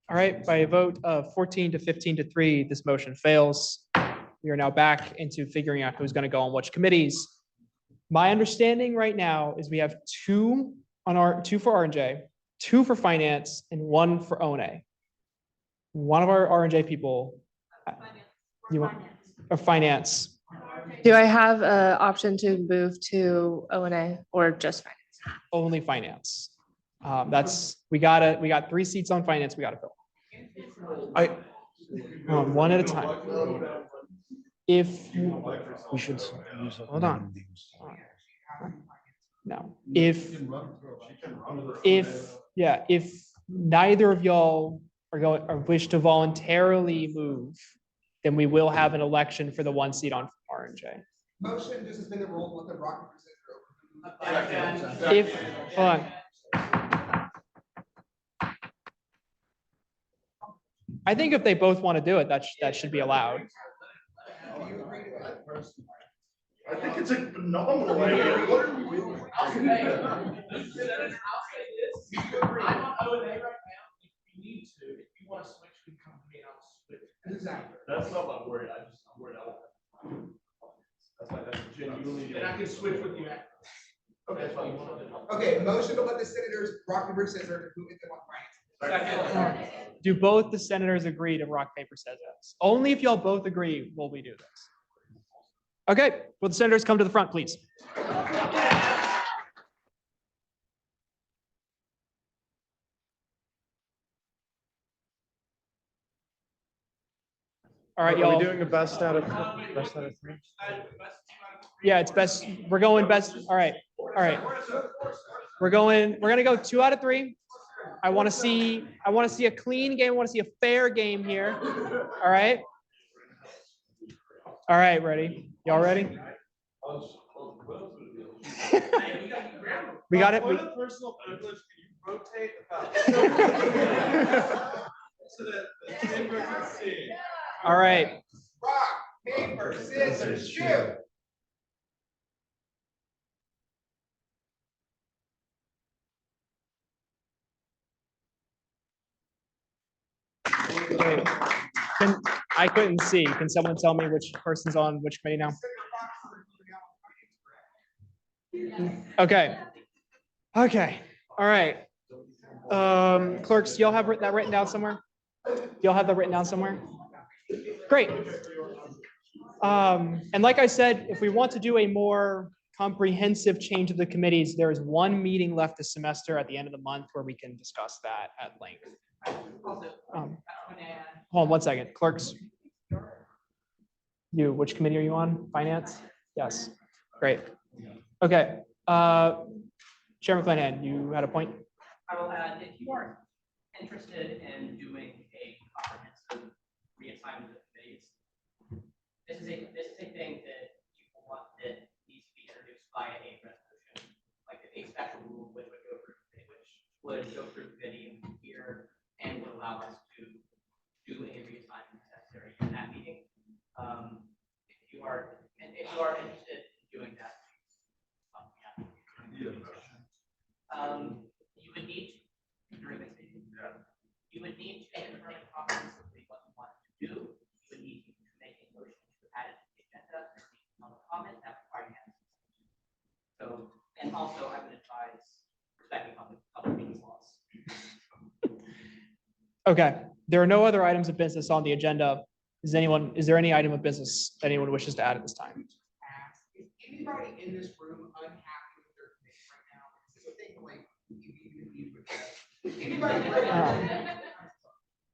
All right, by a vote of 14 to 15 to 3, this motion fails. We are now back into figuring out who's going to go on which committees. My understanding right now is we have two for R&J, 2 for finance, and 1 for O&A. One of our R&J people, you want, or finance. Do I have an option to move to O&A or just finance? Only finance. We got 3 seats on finance we got to fill. One at a time. If we should hold on. No, if neither of y'all are wish to voluntarily move, then we will have an election for the 1 seat on R&J. Motion to suspend the rules with the rock, If, hold on. I think if they both want to do it, that should be allowed. I think it's a phenomenal idea. What are we doing? That's not my worry. I'm worried. That's why that's genuinely. And I can switch with you. Okay, that's fine. Okay, motion to let the senators rock, paper, scissors, who is the one finance? Do both the senators agree to rock, paper, scissors? Only if y'all both agree will we do this. Okay, will the senators come to the front, please? All right, y'all. Are we doing a best out of 3? Yeah, it's best. We're going best. All right. All right. We're going to go 2 out of 3. I want to see a clean game. I want to see a fair game here. All right. All right, ready? Y'all ready? We got it. Personal privilege, can you rotate so that the chamber can see? All right. Rock, paper, scissors, shoot. Wait, I couldn't see. Can someone tell me which person's on which committee now? Okay. Okay. All right. Clerks, do y'all have that written down somewhere? Do y'all have that written down somewhere? Great. And like I said, if we want to do a more comprehensive change of the committees, there is 1 meeting left this semester at the end of the month where we can discuss that at length. Hold on 1 second. Clerks. Which committee are you on? Finance? Yes. Great. Okay. Chair McClanahan, you had a point? I will add, if you are interested in doing a comprehensive reassignment of committees, this is a thing that you want that needs to be introduced via a resolution, like a special rule which would go through committee, which would go through committee here and would allow us to do a reassignment necessary in that meeting. If you are interested in doing that, you would need to, during this meeting, you would need to determine comprehensively what you want to do. You would need to make a motion to add it to the agenda, public comment, that requires unanimous. So, and also I would advise respecting public meetings laws. Okay. There are no other items of business on the agenda. Is there any item of business that anyone wishes to add at this time? Is anybody in this room unhappy with their committee right now? Is this a thing like anybody right now?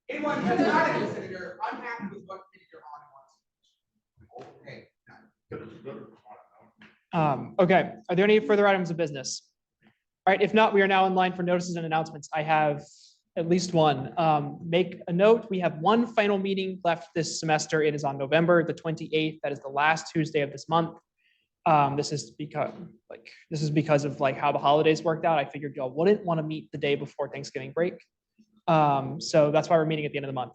Anyone who's not a senator unhappy with what committee you're on and wants? Okay. Okay. Are there any further items of business? All right. If not, we are now in line for notices and announcements. I have at least one. Make a note. We have 1 final meeting left this semester. It is on November the 28th. That is the last Tuesday of this month. This is because of how the holidays worked out. I figured y'all wouldn't want to meet the day before Thanksgiving break. So that's why we're meeting at the end of the month.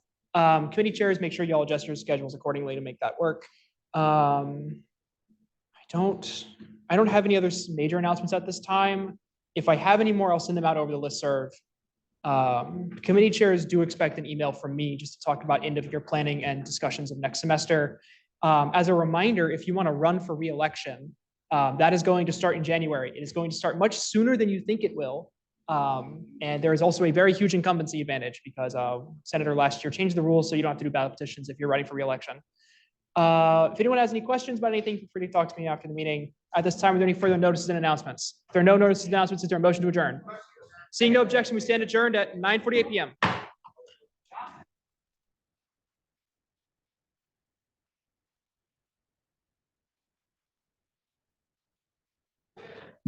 Committee chairs, make sure y'all adjust your schedules accordingly to make that work. I don't have any other major announcements at this time. If I have any more, I'll send them out over the listserv. Committee chairs do expect an email from me just to talk about end of year planning and discussions of next semester. As a reminder, if you want to run for reelection, that is going to start in January. It is going to start much sooner than you think it will. And there is also a very huge incumbency advantage because Senator last year changed the rules so you don't have to do ballot petitions if you're running for reelection. If anyone has any questions about anything, feel free to talk to me after the meeting. At this time, are there any further notices and announcements? If there are no notices and announcements, is there a motion to adjourn? Seeing no objection, we stand adjourned at 9:48 p.m.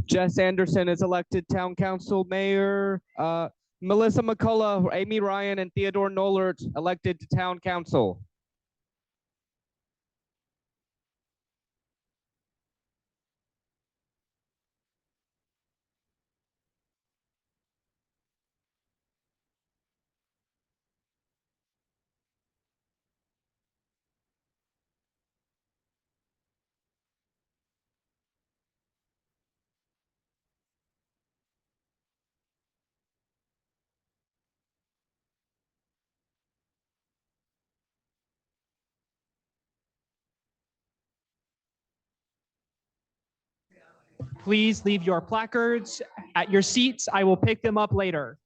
Jess Anderson is elected town council mayor. Melissa McCullough, Amy Ryan, and Theodore Nollert elected to town council. Please leave your placards at your seats. I will pick them up later.